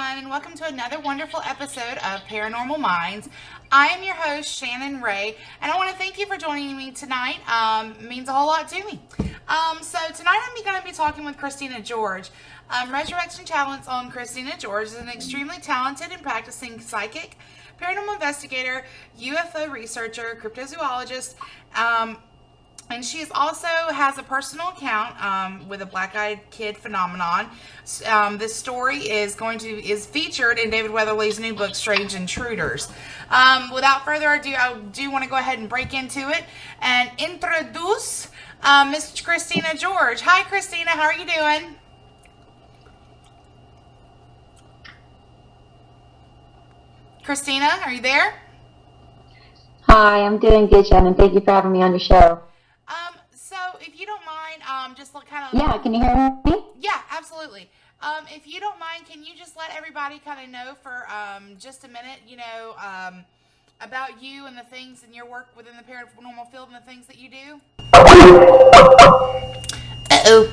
everyone, and welcome to another wonderful episode of Paranormal Minds. I am your host, Shannon Ray, and I want to thank you for joining me tonight. It means a whole lot to me. So tonight I'm going to be talking with Christina George. Resurrection Talents on Christina George is an extremely talented and practicing psychic, paranormal investigator, UFO researcher, cryptozoologist, and she also has a personal account with a black-eyed kid phenomenon. This story is featured in David Weatherly's new book, Strange Intruders. Without further ado, I do want to go ahead and break into it and introduce Miss Christina George. Hi, Christina. How are you doing? Christina, are you there? Hi, I'm doing good, Shannon. Thank you for having me on your show. So if you don't mind, just kind of... Yeah, can you hear me? Yeah, absolutely. If you don't mind, can you just let everybody kind of know for just a minute, about you and the things and your work within the paranormal field and the things that you do? Uh-oh.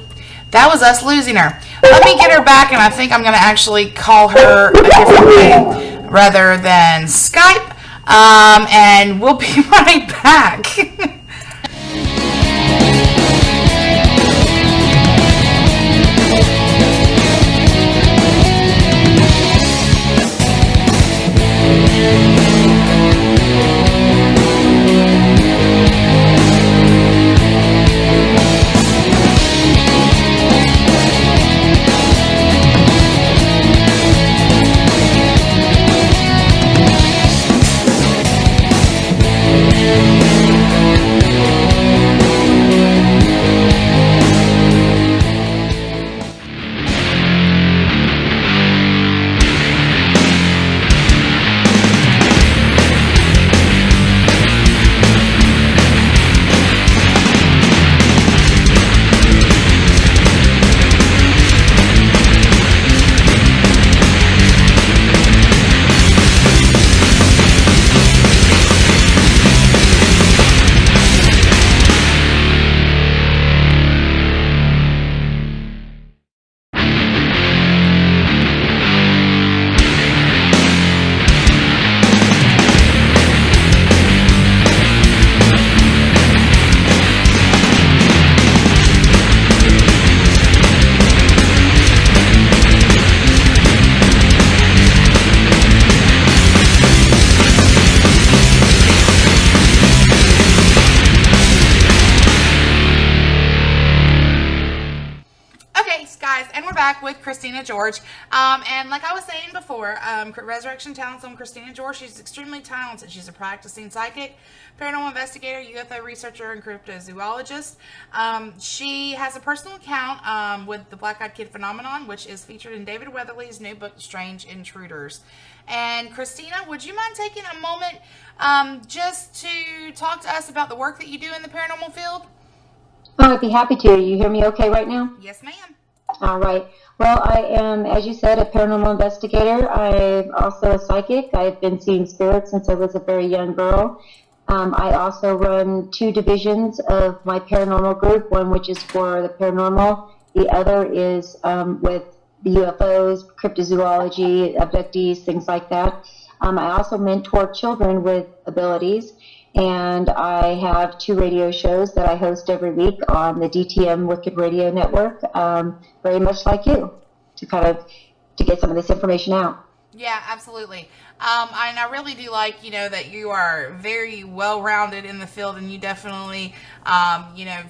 That was us losing her. Let me get her back, and I think I'm going to actually call her a different way rather than Skype, and we'll be right back. With Christina George, and like I was saying before, Resurrection Talents on Christina George. She's extremely talented. She's a practicing psychic, paranormal investigator, UFO researcher, and cryptozoologist. She has a personal account with the black-eyed kid phenomenon, which is featured in David Weatherly's new book, Strange Intruders. And Christina, would you mind taking a moment just to talk to us about the work that you do in the paranormal field? Oh, I'd be happy to. You hear me okay right now? Yes, ma'am. All right. Well, I am, as you said, a paranormal investigator. I'm also a psychic. I've been seeing spirits since I was a very young girl. I also run two divisions of my paranormal group, one which is for the paranormal. The other is with the UFOs, cryptozoology, abductees, things like that. I also mentor children with abilities. And I have two radio shows that I host every week on the DTM Wicked Radio Network, very much like you, to get some of this information out. Yeah, absolutely. And I really do like, that you are very well-rounded in the field, and you definitely,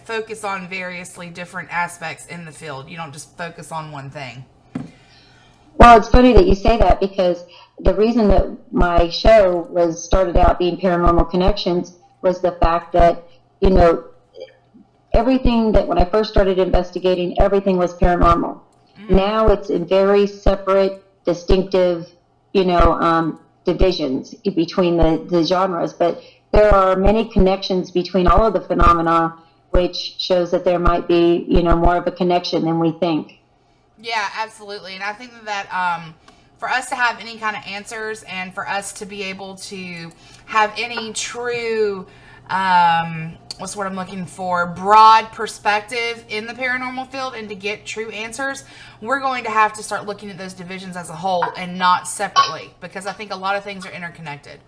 focus on variously different aspects in the field. You don't just focus on one thing. Well, it's funny that you say that, because the reason that my show was started out being Paranormal Connections was the fact that, everything that when I first started investigating, everything was paranormal. Mm-hmm. Now it's in very separate, distinctive, divisions between the genres. But there are many connections between all of the phenomena, which shows that there might be, more of a connection than we think. Yeah, absolutely. And I think that for us to have any kind of answers, and for us to be able to have any true what's what I'm looking for, broad perspective in the paranormal field and to get true answers, we're going to have to start looking at those divisions as a whole and not separately, because I think a lot of things are interconnected.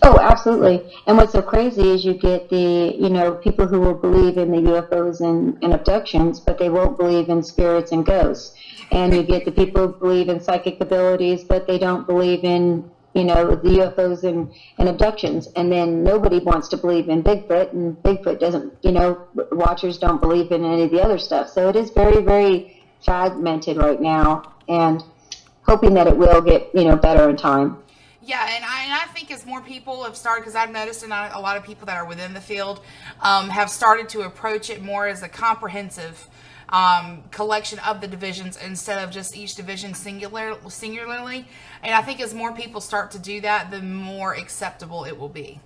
Oh, absolutely. And what's so crazy is you get the, people who will believe in the UFOs and abductions, but they won't believe in spirits and ghosts. And you get the people who believe in psychic abilities, but they don't believe in the UFOs and abductions. And then nobody wants to believe in Bigfoot, and Bigfoot doesn't, watchers don't believe in any of the other stuff. So it is very, very fragmented right now, and hoping that it will get, better in time. Yeah, and I think as more people have started, because I've noticed a lot of people that are within the field have started to approach it more as a comprehensive collection of the divisions instead of just each division singularly. And I think as more people start to do that, the more acceptable it will be.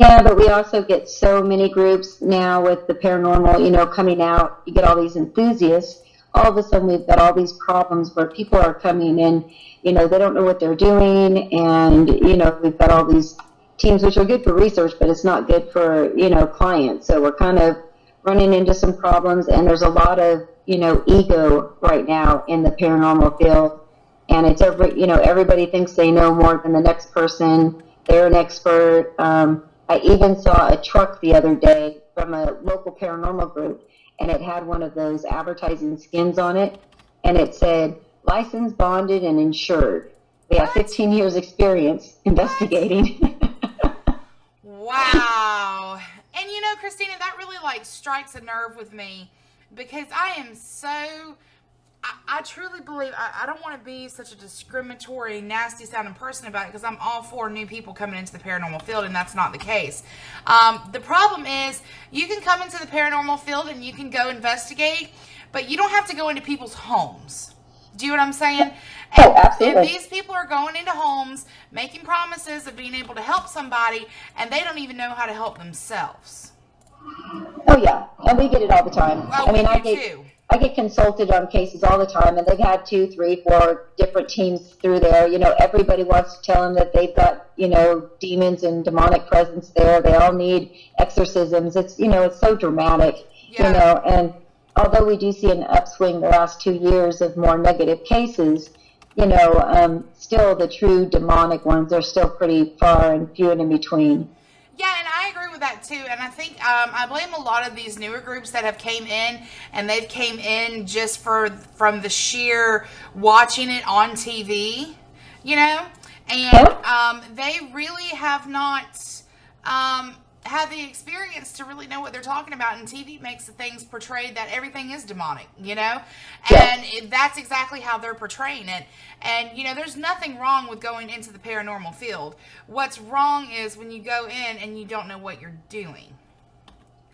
Yeah, but we also get so many groups now with the paranormal, coming out. You get all these enthusiasts. All of a sudden, we've got all these problems where people are coming in, they don't know what they're doing. And, we've got all these teams, which are good for research, but it's not good for, clients. So we're kind of running into some problems. And there's a lot of, ego right now in the paranormal field. And it's everybody thinks they know more than the next person. They're an expert. I even saw a truck the other day from a local paranormal group, and it had one of those advertising skins on it, and it said, licensed, bonded, and insured. We have 15 years experience investigating. Wow. And Christina, that really strikes a nerve with me, because I am so... I truly believe, I don't want to be such a discriminatory, nasty sounding person about it, because I'm all for new people coming into the paranormal field, and that's not the case. The problem is, you can come into the paranormal field and you can go investigate, but you don't have to go into people's homes. Do you know what I'm saying? Oh, absolutely. And these people are going into homes, making promises of being able to help somebody, and they don't even know how to help themselves. Oh, yeah. And we get it all the time. Well, I get consulted on cases all the time, and they've had 2, 3, 4 different teams through there. Everybody wants to tell them that they've got, demons and demonic presence there. They all need exorcisms. It's, it's so dramatic, and although we do see an upswing the last 2 years of more negative cases, still the true demonic ones are still pretty far and few and in between. Yeah, and I agree with that too. And I think I blame a lot of these newer groups that have came in, and they've came in just from the sheer watching it on TV, and they really have not had the experience to really know what they're talking about. And TV makes the things portrayed that everything is demonic, and that's exactly how they're portraying it. And, there's nothing wrong with going into the paranormal field. What's wrong is when you go in and you don't know what you're doing.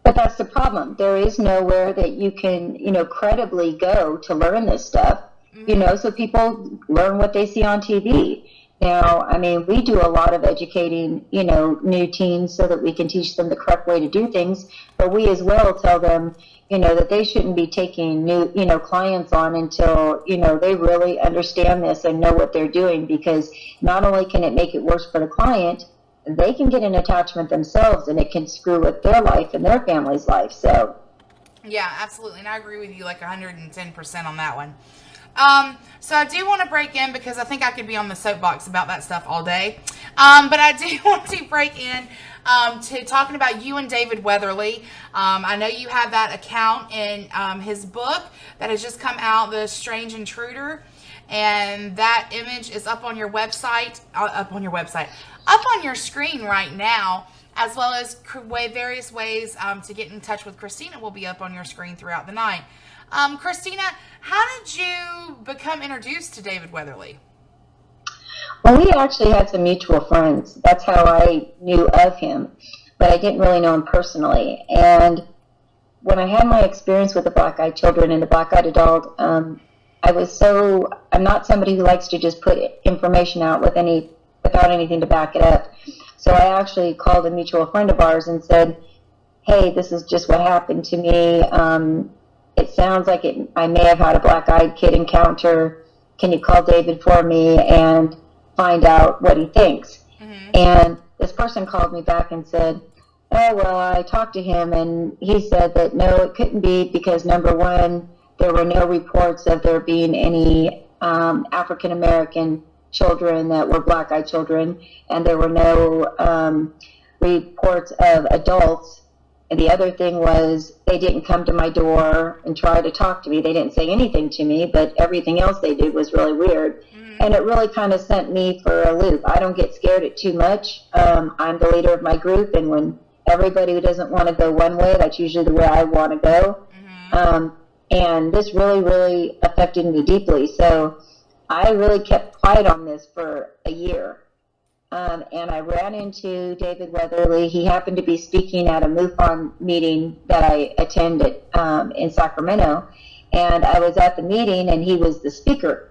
But that's the problem. There is nowhere that you can, credibly go to learn this stuff, so people learn what they see on TV. Now, we do a lot of educating, new teens so that we can teach them the correct way to do things, but we as well tell them, that they shouldn't be taking new, clients on until, they really understand this and know what they're doing, because not only can it make it worse for the client, they can get an attachment themselves, and it can screw with their life and their family's life. So, yeah, absolutely. And I agree with you 110% on that one. So I do want to break in, because I think I could be on the soapbox about that stuff all day. But I do want to break in to talking about you and David Weatherly. I know you have that account in his book that has just come out, The Strange Intruder. And that image is up on your website, up on your screen right now, as well as various ways to get in touch with Christina will be up on your screen throughout the night. Christina, how did you become introduced to David Weatherly? Well, we actually had some mutual friends. That's how I knew of him, but I didn't really know him personally. And when I had my experience with the black-eyed children and the black-eyed adult, I'm not somebody who likes to just put information out without anything to back it up. So I actually called a mutual friend of ours and said, hey, this is just what happened to me. It sounds like I may have had a black-eyed kid encounter. Can you call David for me and find out what he thinks? Mm-hmm. And this person called me back and said, Oh, well, I talked to him, and he said that no, it couldn't be because, number one, there were no reports of there being any African American children that were black-eyed children, and there were no reports of adults. And the other thing was they didn't come to my door and try to talk to me. They didn't say anything to me, but everything else they did was really weird. And it really kind of sent me for a loop. I don't get scared at too much. I'm the leader of my group, and when everybody who doesn't want to go one way, that's usually the way I want to go. And this really, really affected me deeply. So I really kept quiet on this for a year. And I ran into David Weatherly. He happened to be speaking at a MUFON meeting that I attended in Sacramento. And I was at the meeting, and he was the speaker.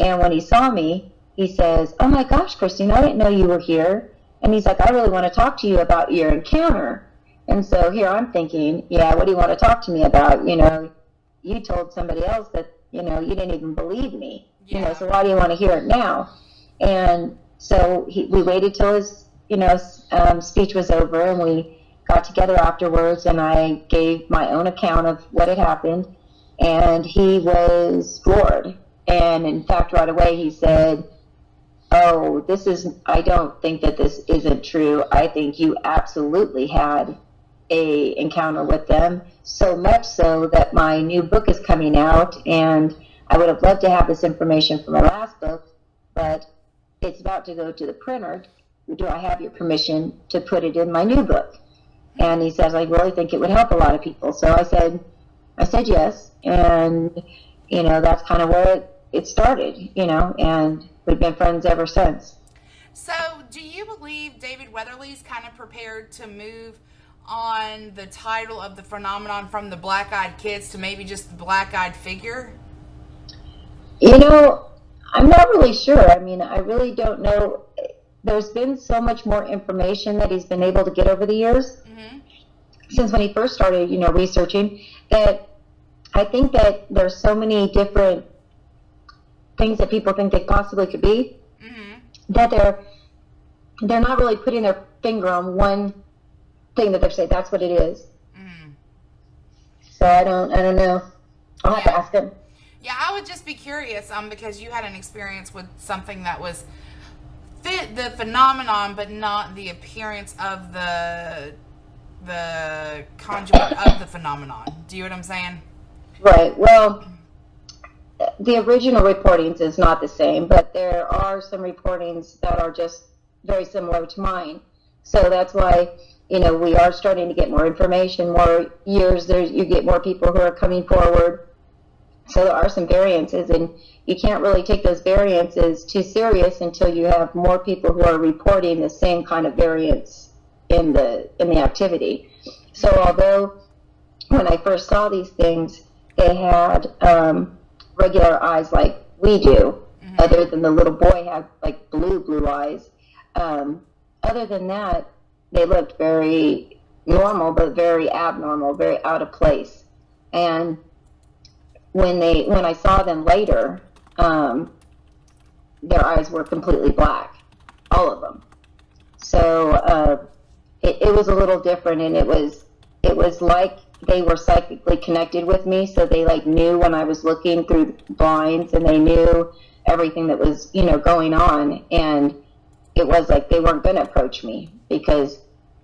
And when he saw me, he says, "Oh my gosh, Christine, I didn't know you were here." And he's like, "I really want to talk to you about your encounter." And so here I'm thinking, yeah, what do you want to talk to me about? You know, you told somebody else that, you know, you didn't even believe me. You know, so why do you want to hear it now? And so we waited till his, speech was over, and we got together afterwards, and I gave my own account of what had happened, and he was floored. And in fact, right away he said, "Oh, I don't think that this isn't true. I think you absolutely had a encounter with them, so much so that my new book is coming out, and I would have loved to have this information from my last book, but it's about to go to the printer. Do I have your permission to put it in my new book?" And he says, "I really think it would help a lot of people." So I said yes, and that's kind of where it started, and we've been friends ever since. So do you believe David Weatherly's kind of prepared to move on the title of the phenomenon from the black-eyed kids to maybe just the black-eyed figure? I'm not really sure. I mean, I really don't know. There's been so much more information that he's been able to get over the years since when he first started, researching, that I think that there's so many different things that people think they possibly could be, that they're not really putting their finger on one thing that they're saying that's what it is. So I don't know. I'll have to ask him. Yeah, I would just be curious, because you had an experience with something that was the phenomenon, but not the appearance of the conduit of the phenomenon. Do you know what I'm saying? Right. Well, the original reportings is not the same, but there are some reportings that are just very similar to mine. So that's why, we are starting to get more information, more years. You get more people who are coming forward. So there are some variances, and you can't really take those variances too serious until you have more people who are reporting the same kind of variance in the activity. So although when I first saw these things, they had regular eyes like we do, other than the little boy had like blue eyes. Other than that, they looked very normal, but very abnormal, very out of place. And when I saw them later, their eyes were completely black, all of them. So it was a little different, and it was like they were psychically connected with me, so they like knew when I was looking through blinds, and they knew everything that was going on, and it was like they weren't going to approach me because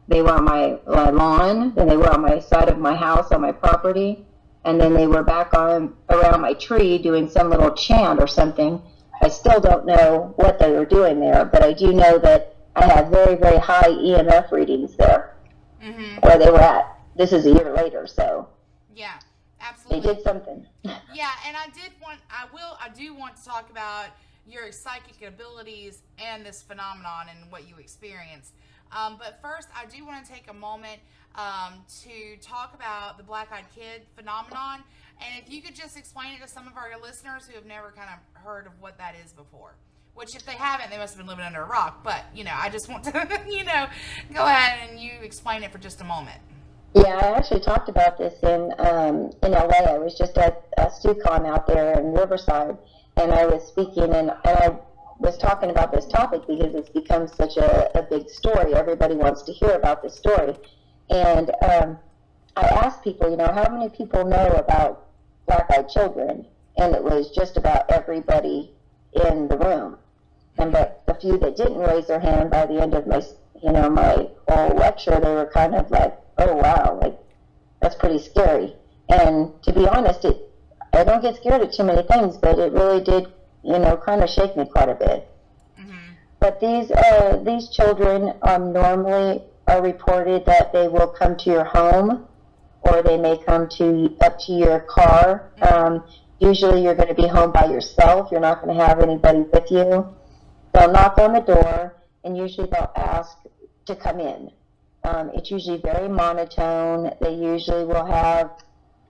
they were on my lawn, then they were on my side of my house, on my property, and then they were back around my tree doing some little chant or something. I still don't know what they were doing there, but I do know that I had very, very high EMF readings there, where they were at. This is a year later, so yeah, absolutely, they did something. Yeah, and I do want to talk about your psychic abilities and this phenomenon and what you experienced. But first, I do want to take a moment to talk about the black-eyed kid phenomenon, and if you could just explain it to some of our listeners who have never kind of heard of what that is before. Which, if they haven't, they must have been living under a rock. But I just want to, go ahead and you explain it for just a moment. Yeah, I actually talked about this in LA. I was just at StuCon out there in Riverside, and I was speaking, and I was talking about this topic because it's become such a big story. Everybody wants to hear about this story. And I asked people, you know, how many people know about black-eyed children? And it was just about everybody in the room. And but the few that didn't raise their hand, by the end of my, you know, my whole lecture, they were kind of like, oh, wow, like, that's pretty scary. And to be honest, I don't get scared of too many things, but it really did, you know, kind of shake me quite a bit. Mm-hmm. But these children normally are reported that they will come to your home, or they may come up to your car. Usually you're going to be home by yourself. You're not going to have anybody with you. They'll knock on the door, and usually they'll ask to come in. It's usually very monotone. They usually will have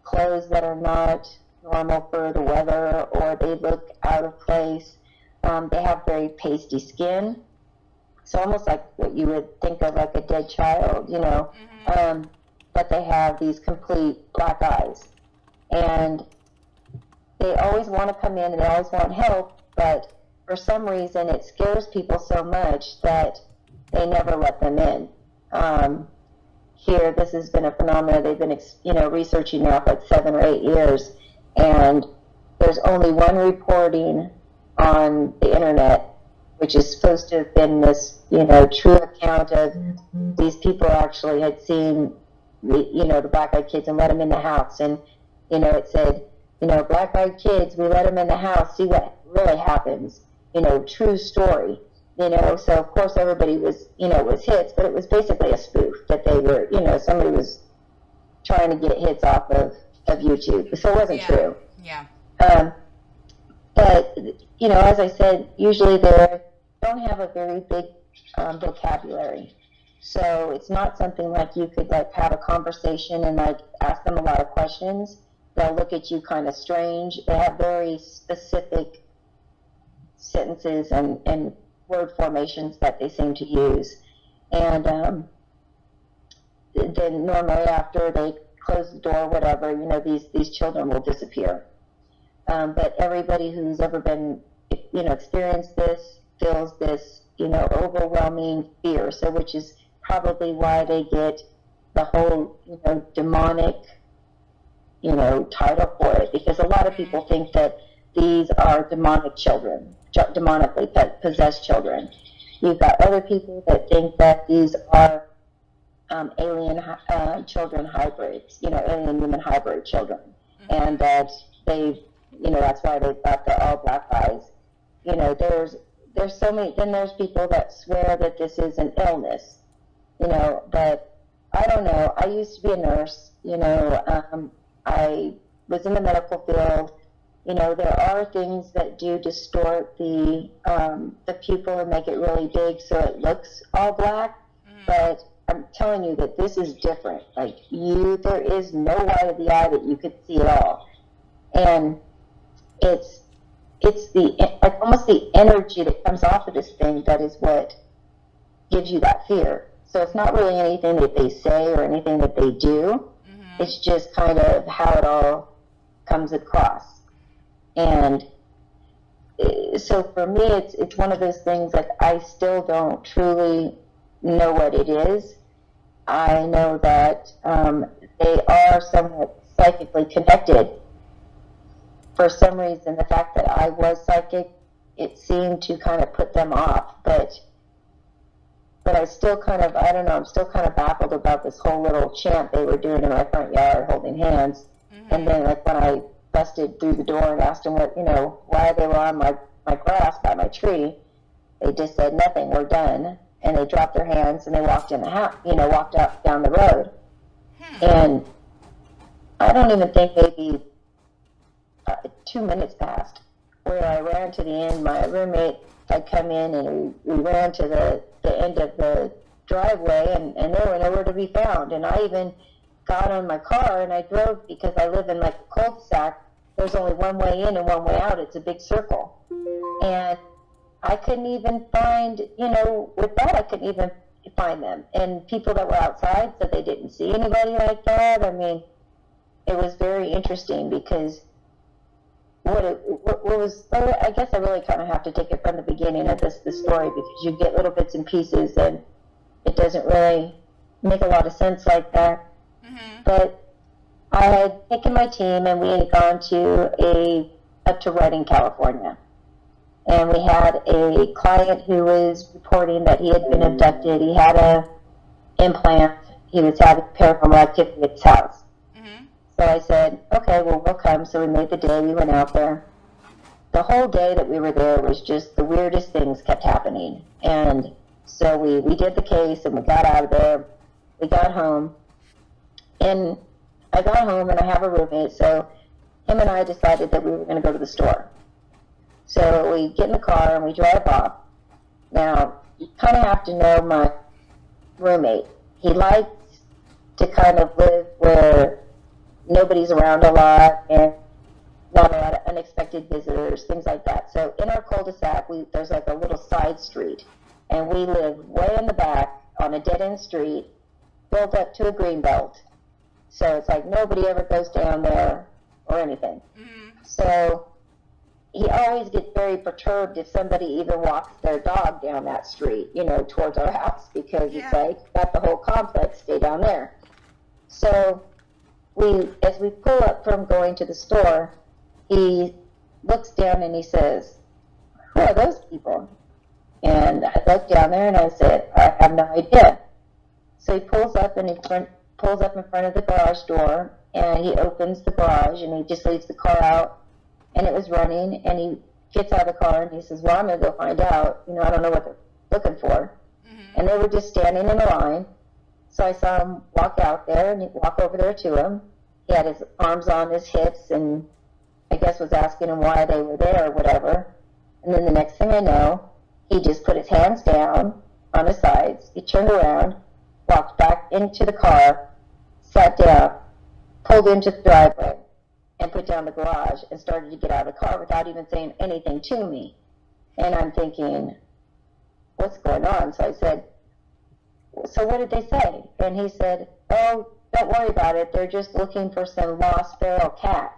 clothes that are not normal for the weather, or they look out of place. They have very pasty skin. So almost like what you would think of like a dead child, you know. Mm-hmm. But they have these complete black eyes. And they always want to come in and they always want help, but for some reason it scares people so much that they never let them in. Here, this has been a phenomenon they've been, you know, researching now for like 7 or 8 years, and there's only one reporting on the internet, which is supposed to have been this, you know, true account of these people actually had seen, you know, the black-eyed kids and let them in the house, and, you know, it said, you know, black-eyed kids, we let them in the house, see what really happens, you know, true story. You know, so of course everybody was, you know, was hits, but it was basically a spoof that they were, you know, somebody was trying to get hits off of YouTube. So it wasn't true. Yeah. But, you know, as I said, usually they don't have a very big vocabulary. So it's not something like you could, like, have a conversation and, like, ask them a lot of questions. They'll look at you kind of strange. They have very specific sentences and word formations that they seem to use. And then normally after they close the door, whatever, you know, these children will disappear. But everybody who's ever been, you know, experienced this feels this, you know, overwhelming fear. So which is probably why they get the whole, you know, demonic, you know, title for it. Because a lot of people think that these are demonic children, demonically possessed children. You've got other people that think that these are alien children hybrids, you know, alien human hybrid children, and that they, you know, that's why they've got the all black eyes. You know, there's so many. Then there's people that swear that this is an illness, you know, but I don't know. I used to be a nurse, you know. I was in the medical field. You know, there are things that do distort the pupil and make it really big so it looks all black, but I'm telling you that this is different. Like, there is no white of the eye that you could see at all. And it's like almost the energy that comes off of this thing that is what gives you that fear. So it's not really anything that they say or anything that they do. Mm-hmm. It's just kind of how it all comes across. And so for me, it's one of those things that I still don't truly know what it is. I know that they are somewhat psychically connected. For some reason, the fact that I was psychic, it seemed to kind of put them off. But I still kind of, I don't know, I'm still kind of baffled about this whole little chant they were doing in my front yard, holding hands. Mm-hmm. And then, like, when I busted through the door and asked them what, you know, why they were on my grass by my tree, they just said, nothing, we're done. And they dropped their hands and they walked in the house, you know, walked out down the road. And I don't even think maybe 2 minutes passed where I ran to the end. My roommate had come in and we ran to the end of the driveway and they were nowhere to be found. And I even got on my car and I drove, because I live in like a cul-de-sac. There's only one way in and one way out. It's a big circle. And I couldn't even find, you know, with that I couldn't even find them. And people that were outside said they didn't see anybody like that. I mean, it was very interesting because what well, I guess I really kind of have to take it from the beginning of the story, because you get little bits and pieces and it doesn't really make a lot of sense like that. Mm-hmm. But I had taken my team and we had gone up to Redding, California. And we had a client who was reporting that he had been abducted. He had a implant. He was having paranormal activity at his house. Mm-hmm. So I said, okay, well, we'll come. So we made the day. We went out there. The whole day that we were there was just the weirdest things kept happening. And so we did the case and we got out of there. We got home. And I got home and I have a roommate. So him and I decided that we were going to go to the store. So we get in the car and we drive off. Now, you kind of have to know my roommate. He likes to kind of live where nobody's around a lot and not a lot of unexpected visitors, things like that. So in our cul-de-sac, there's like a little side street, and we live way in the back on a dead-end street, built up to a green belt. So it's like nobody ever goes down there or anything. Mm-hmm. So he always gets very perturbed if somebody even walks their dog down that street, towards our house, because it's like, got the whole complex, stay down there. So as we pull up from going to the store, he looks down and he says, who are those people? And I looked down there and I said, I have no idea. So he pulls up in front of the garage door, and he opens the garage and he just leaves the car out. And it was running, and he gets out of the car, and he says, well, I'm going to go find out. I don't know what they're looking for. Mm-hmm. And they were just standing in a line. So I saw him walk out there, and he walk over there to him. He had his arms on his hips, and I guess was asking him why they were there or whatever. And then the next thing I know, he just put his hands down on his sides. He turned around, walked back into the car, sat down, pulled into the driveway, and put down the garage and started to get out of the car without even saying anything to me. And I'm thinking, what's going on? So I said, so what did they say? And he said, oh, don't worry about it. They're just looking for some lost feral cats.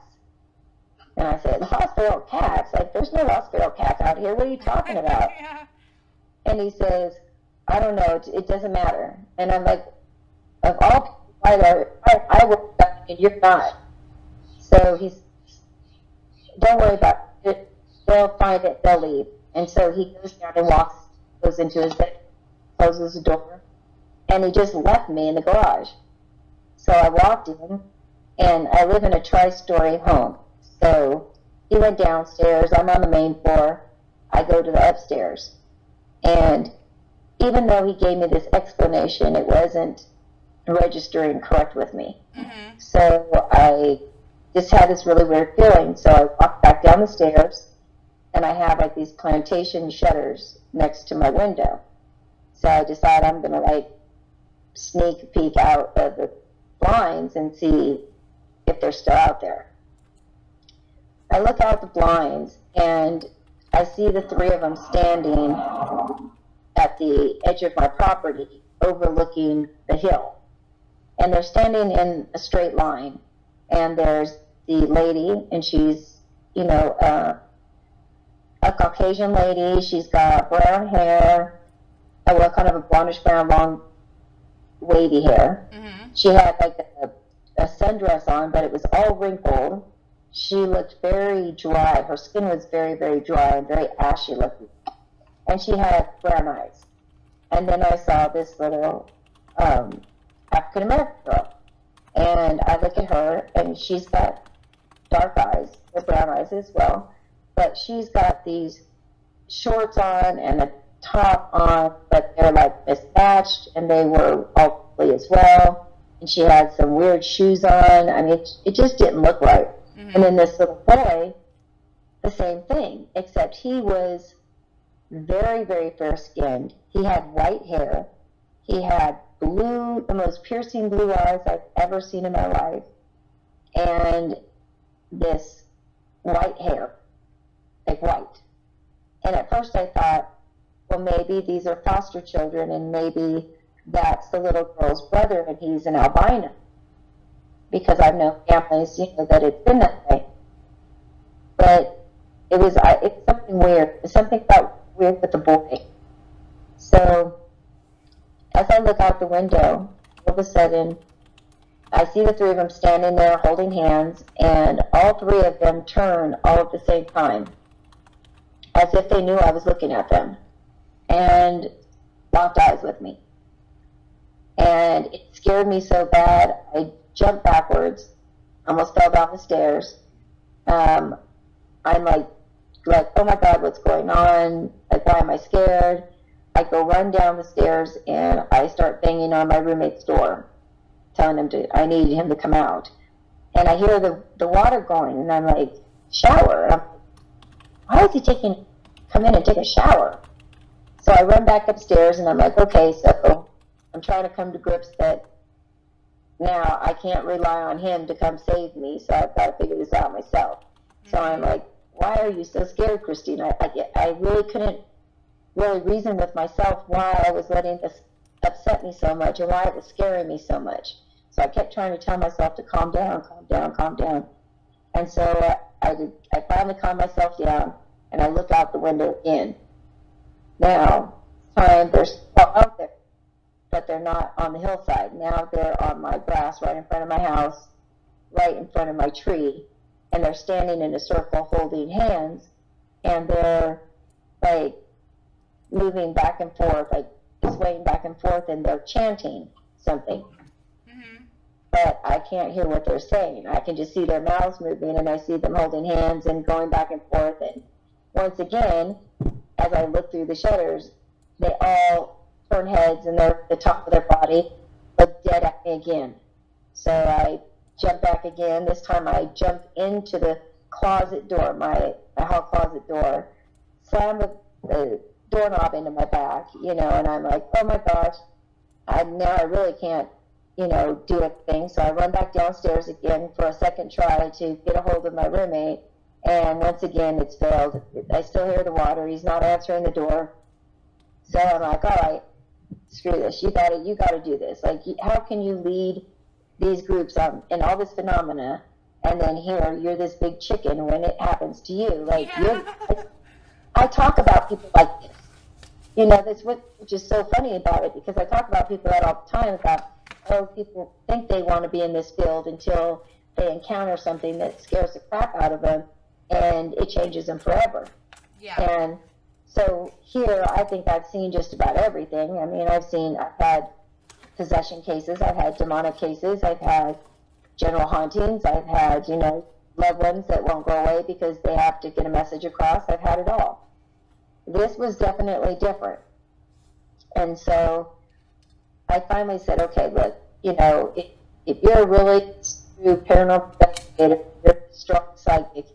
And I said, lost feral cats? Like, there's no lost feral cats out here. What are you talking about? Yeah. And he says, I don't know. It doesn't matter. And I'm like, of all people, I will, and you're not. So he's, don't worry about it. They'll find it. They'll leave. And so he goes down and goes into his bed, closes the door, and he just left me in the garage. So I walked in, and I live in a tri-story home. So he went downstairs. I'm on the main floor. I go to the upstairs. And even though he gave me this explanation, it wasn't registering correct with me. Mm-hmm. So I just had this really weird feeling. So I walked back down the stairs, and I have like these plantation shutters next to my window. So I decide I'm going to sneak a peek out of the blinds and see if they're still out there. I look out the blinds, and I see the three of them standing at the edge of my property, overlooking the hill. And they're standing in a straight line. And there's the lady, and she's, a Caucasian lady. She's got brown hair, kind of a brownish brown, long, wavy hair. Mm-hmm. She had a sundress on, but it was all wrinkled. She looked very dry. Her skin was very, very dry and very ashy looking. And she had brown eyes. And then I saw this little African-American girl. And I look at her, and she's got dark eyes, or brown eyes as well. But she's got these shorts on and a top on, but they're mismatched, and they were all ugly as well. And she had some weird shoes on. I mean, it just didn't look right. Mm-hmm. And then this little boy, the same thing, except he was very, very fair-skinned. He had white hair. He had the most piercing blue eyes I've ever seen in my life, and this white hair, like white. And at first I thought, well, maybe these are foster children, and maybe that's the little girl's brother, and he's an albino, because I've known families, that it's been that way. But it's something weird. It's something about weird with the boy. So as I look out the window, all of a sudden, I see the three of them standing there holding hands, and all three of them turn all at the same time, as if they knew I was looking at them, and locked eyes with me. And it scared me so bad, I jumped backwards, almost fell down the stairs. I'm like, oh my God, what's going on? Like, why am I scared? I go run down the stairs, and I start banging on my roommate's door, telling him I need him to come out. And I hear the water going, and I'm like, shower? And I'm like, why is he come in and take a shower? So I run back upstairs, and I'm like, okay, so I'm trying to come to grips that now I can't rely on him to come save me, so I've got to figure this out myself. So I'm like, why are you so scared, Christine? I really couldn't really reason with myself why I was letting this upset me so much and why it was scaring me so much. So I kept trying to tell myself to calm down, calm down, calm down. And so I finally calmed myself down, and I looked out the window again. Now, they're still out there, but they're not on the hillside. Now they're on my grass right in front of my house, right in front of my tree, and they're standing in a circle holding hands, and they're like moving back and forth, like swaying back and forth, and they're chanting something. But I can't hear what they're saying. I can just see their mouths moving, and I see them holding hands and going back and forth. And once again, as I look through the shutters, they all turn heads, and they're at the top of their body, look dead at me again. So I jump back again. This time I jump into the closet door, my hall closet door, slam the doorknob into my back, and I'm like, oh my gosh, now I really can't, do a thing. So I run back downstairs again for a second try to get a hold of my roommate, and once again it's failed. I still hear the water. He's not answering the door. So I'm like, all right, screw this. You got to do this. Like, how can you lead these groups in all this phenomena, and then here you're this big chicken when it happens to you? Like, I talk about people like this. That's which is so funny about it, because I talk about people that all the time about, people think they want to be in this field until they encounter something that scares the crap out of them, and it changes them forever. Yeah. And so here, I think I've seen just about everything. I mean, I've had possession cases, I've had demonic cases, I've had general hauntings, I've had, loved ones that won't go away because they have to get a message across. I've had it all. This was definitely different. And so I finally said, okay, look, if you're a really true paranormal investigator, you're a strong psychic,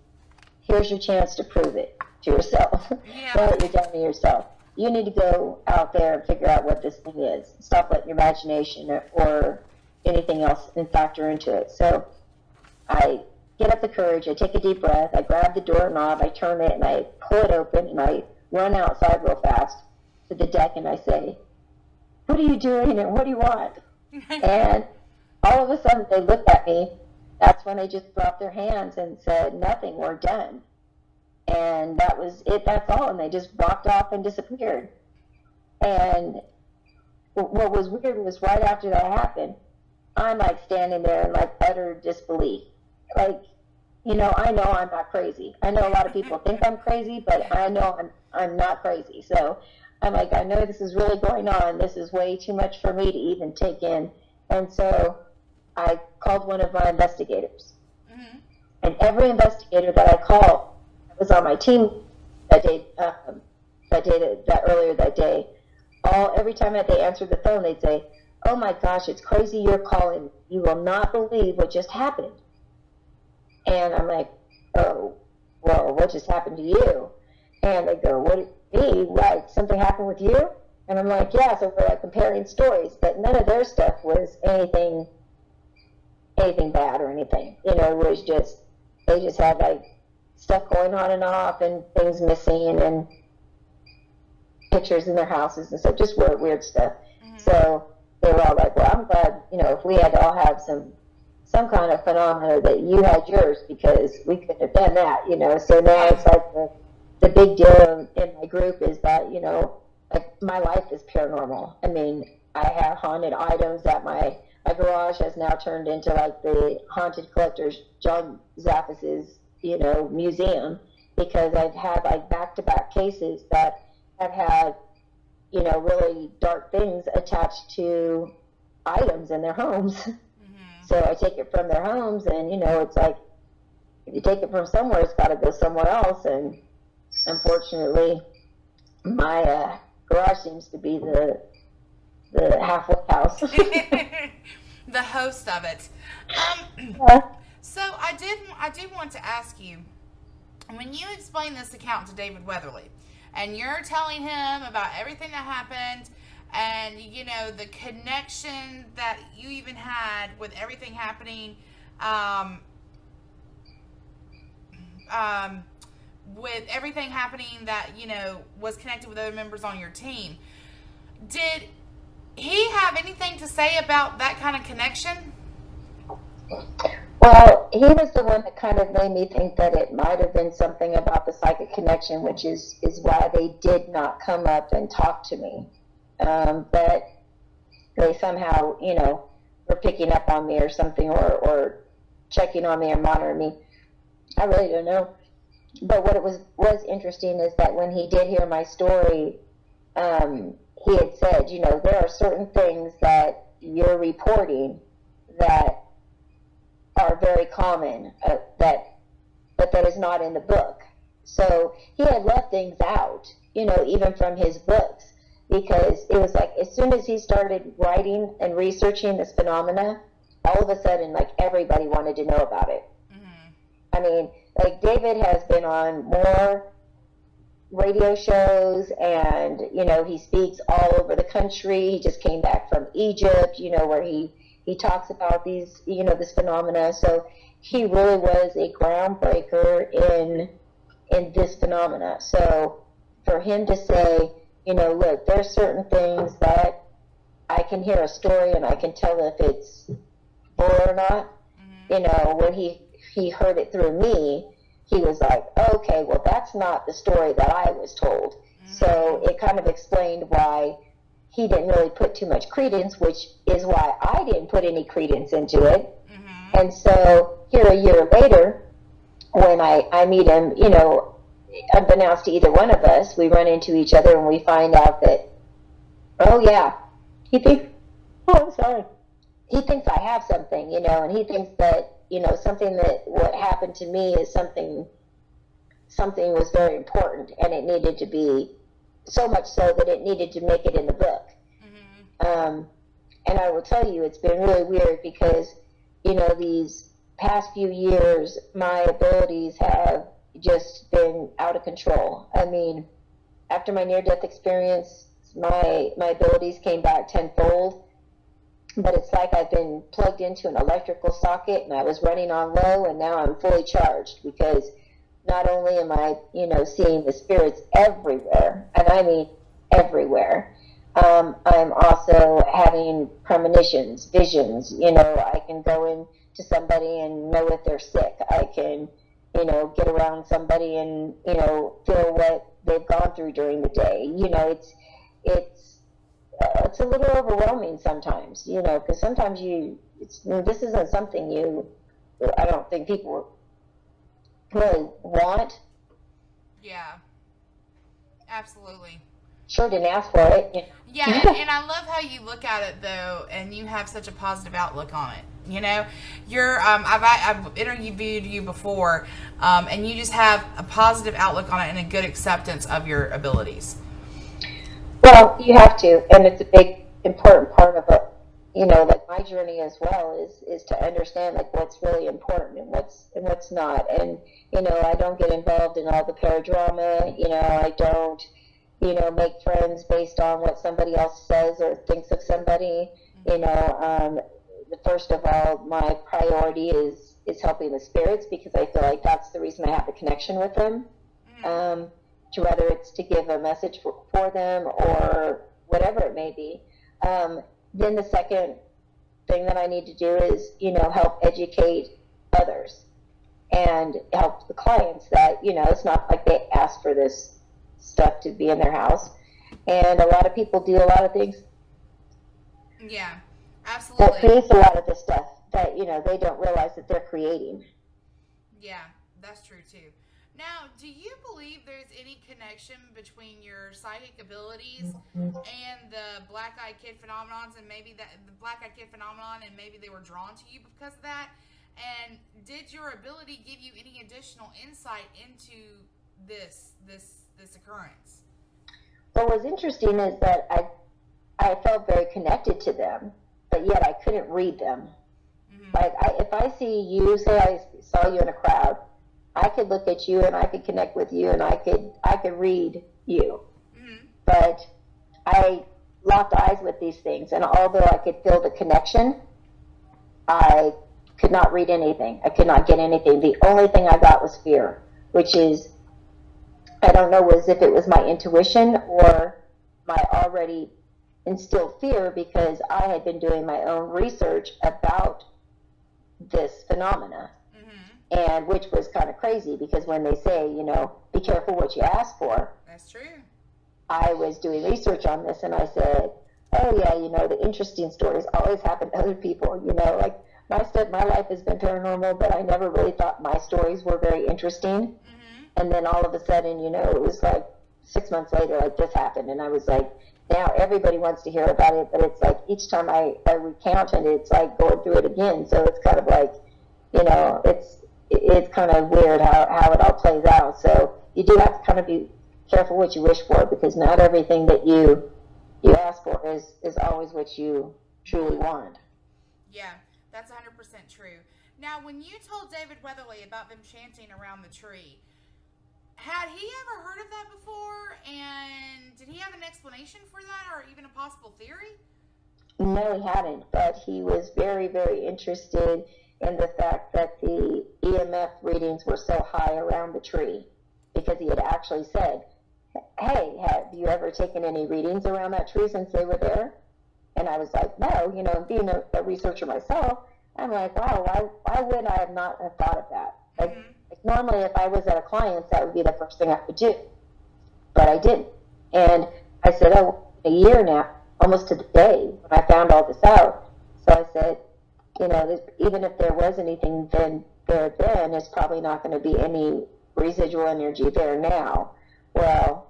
here's your chance to prove it to yourself. Yeah. Know what you're doing to yourself. You need to go out there and figure out what this thing is. Stop letting your imagination or anything else factor into it. So I get up the courage, I take a deep breath, I grab the doorknob, I turn it, and I pull it open, and I run outside real fast to the deck, and I say, what are you doing, and what do you want? And all of a sudden they looked at me. That's when they just dropped their hands and said, nothing, we're done. And that was it, that's all. And they just walked off and disappeared. And what was weird was right after that happened, I'm like standing there in like utter disbelief. Like, I know I'm not crazy. I know a lot of people think I'm crazy, but I know I'm not crazy. So I'm like, I know this is really going on. This is way too much for me to even take in. And so I called one of my investigators. Mm-hmm. And every investigator that I called that was on my team that day, earlier that day, every time that they answered the phone, they'd say, oh my gosh, it's crazy you're calling. You will not believe what just happened. And I'm like, oh, well, what just happened to you? And they go, what, me? Like, something happened with you? And I'm like, yeah, so we're like comparing stories, but none of their stuff was anything bad or anything. It was just, they just had like stuff going on and off and things missing and pictures in their houses and stuff, just weird stuff. Mm-hmm. So they were all like, well, I'm glad, if we had to all have some some kind of phenomena that you had yours, because we couldn't have done that, So now it's like the big deal in my group is that, like my life is paranormal. I mean, I have haunted items that my garage has now turned into like the haunted collector's John Zaffis's, museum, because I've had like back-to-back cases that have had, really dark things attached to items in their homes. Mm-hmm. So I take it from their homes, and, it's like, if you take it from somewhere, it's got to go somewhere else. And unfortunately, my garage seems to be the halfway house. The host of it. So I do want to ask you, when you explain this account to David Weatherly, and you're telling him about everything that happened, and the connection that you even had with everything happening, with everything happening that was connected with other members on your team, did he have anything to say about that kind of connection? Well, he was the one that kind of made me think that it might have been something about the psychic connection, which is why they did not come up and talk to me. But they somehow, were picking up on me or something, or checking on me or monitoring me. I really don't know. But what it was interesting is that when he did hear my story, he had said, there are certain things that you're reporting that are very common, but that is not in the book. So he had left things out, even from his books, because it was like as soon as he started writing and researching this phenomena, all of a sudden, like, everybody wanted to know about it. Mm-hmm. I mean, like, David has been on more radio shows, and, he speaks all over the country. He just came back from Egypt, where he talks about these, this phenomena. So he really was a groundbreaker in this phenomena. So for him to say, look, there's certain things that I can hear a story and I can tell if it's bull or not. Mm-hmm. When he heard it through me, he was like, okay, well, that's not the story that I was told. Mm-hmm. So it kind of explained why he didn't really put too much credence, which is why I didn't put any credence into it. Mm-hmm. And so here a year later, when I meet him, unbeknownst to either one of us, we run into each other and we find out that, oh yeah, he thinks I have something, and he thinks that, something that what happened to me is something was very important, and it needed to be, so much so that it needed to make it in the book. Mm-hmm. And I will tell you, it's been really weird because, these past few years, my abilities have just been out of control. I mean, after my near-death experience, my abilities came back tenfold, but it's like I've been plugged into an electrical socket, and I was running on low, and now I'm fully charged, because not only am I, seeing the spirits everywhere, and I mean everywhere, I'm also having premonitions, visions. I can go into somebody and know if they're sick. I can, get around somebody and, feel what they've gone through during the day. It's a little overwhelming sometimes, because sometimes this isn't something I don't think people really want. Yeah, absolutely. Sure didn't ask for it. Yeah, and I love how you look at it, though, and you have such a positive outlook on it. You're I've interviewed you before, and you just have a positive outlook on it and a good acceptance of your abilities. Well, you have to, and it's a big, important part of it. Like my journey as well is to understand like what's really important and what's not. And I don't get involved in all the paradrama. I don't make friends based on what somebody else says or thinks of somebody. First of all, my priority is helping the spirits, because I feel like that's the reason I have the connection with them. To whether it's to give a message for them or whatever it may be. Then the second thing that I need to do is, help educate others and help the clients that, it's not like they ask for this stuff to be in their house. And a lot of people do a lot of things. Yeah, absolutely. That creates a lot of this stuff that, they don't realize that they're creating. Yeah, that's true too. Now, do you believe there's any connection between your psychic abilities and the black-eyed kid phenomenons, and maybe the black-eyed kid phenomenon, and maybe they were drawn to you because of that? And did your ability give you any additional insight into this occurrence? What was interesting is that I felt very connected to them, but yet I couldn't read them. Mm-hmm. Like, if I see you, say I saw you in a crowd, I could look at you and I could connect with you and I could read you. Mm-hmm. But I locked eyes with these things, and although I could feel the connection, I could not read anything. I could not get anything. The only thing I got was fear, which is, I don't know, was if it was my intuition or my already instilled fear, because I had been doing my own research about this phenomena. And which was kind of crazy, because when they say, be careful what you ask for. That's true. I was doing research on this, and I said, oh yeah, the interesting stories always happen to other people. Like my life has been paranormal, but I never really thought my stories were very interesting. Mm-hmm. And then all of a sudden, it was like 6 months later, like this happened, and I was like, now everybody wants to hear about it, but it's like each time I recount it, it's like going through it again. So it's kind of like, it's kind of weird how it all plays out. So you do have to kind of be careful what you wish for, because not everything that you ask for is always what you truly want. Yeah, that's 100% true. Now, when you told David Weatherly about them chanting around the tree, had he ever heard of that before? And did he have an explanation for that, or even a possible theory? No, he hadn't, but he was very, very interested in the fact that the EMF readings were so high around the tree, because he had actually said, hey, have you ever taken any readings around that tree since they were there? And I was like, no, being a researcher myself, I'm like, wow, why would I have not have thought of that? Like, normally if I was at a client's, that would be the first thing I would do, but I didn't. And I said, oh, a year now, almost to the day, when I found all this out. So I said, even if there was anything then, it's probably not going to be any residual energy there now. Well,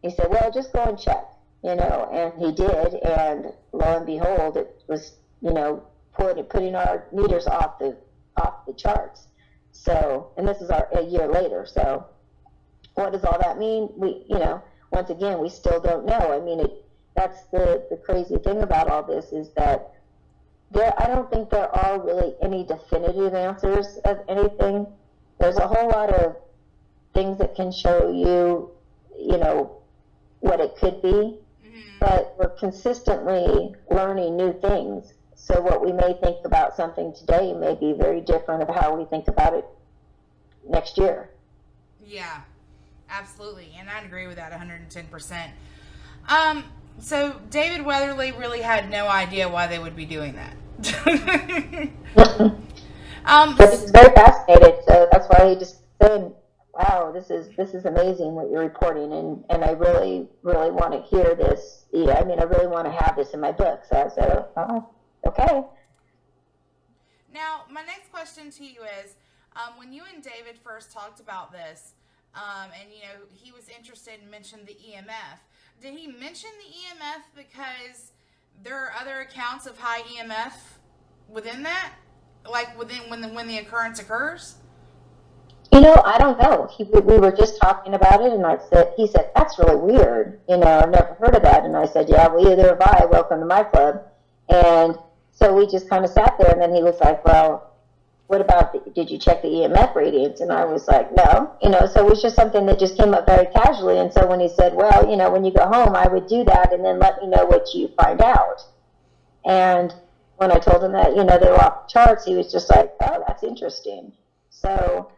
he said, well, just go and check, and he did, and lo and behold, it was, putting our meters off the charts. So, and this is a year later. So, what does all that mean? We, once again, we still don't know. I mean, that's the crazy thing about all this, is that I don't think there are really any definitive answers of anything. There's a whole lot of things that can show you, what it could be, but we're consistently learning new things. So what we may think about something today may be very different of how we think about it next year. Yeah, absolutely. And I'd agree with that 110%. So David Weatherly really had no idea why they would be doing that. But he's very fascinated, so that's why he just said, wow, this is amazing what you're reporting, and I really, really want to hear this. Yeah, I mean, I really want to have this in my book. So I said, oh, okay. Now, my next question to you is, when you and David first talked about this, and he was interested and mentioned the EMF, did he mention the EMF because there are other accounts of high EMF within that, like when the occurrence occurs? I don't know. We were just talking about it, and he said, that's really weird. I've never heard of that. And I said, yeah, well, either have I. Welcome to my club. And so we just kind of sat there, and then he was like, well, what about, did you check the EMF readings? And I was like, no. So it was just something that just came up very casually. And so when he said, well, when you go home, I would do that, and then let me know what you find out. And when I told him that, they were off the charts, he was just like, oh, that's interesting. So,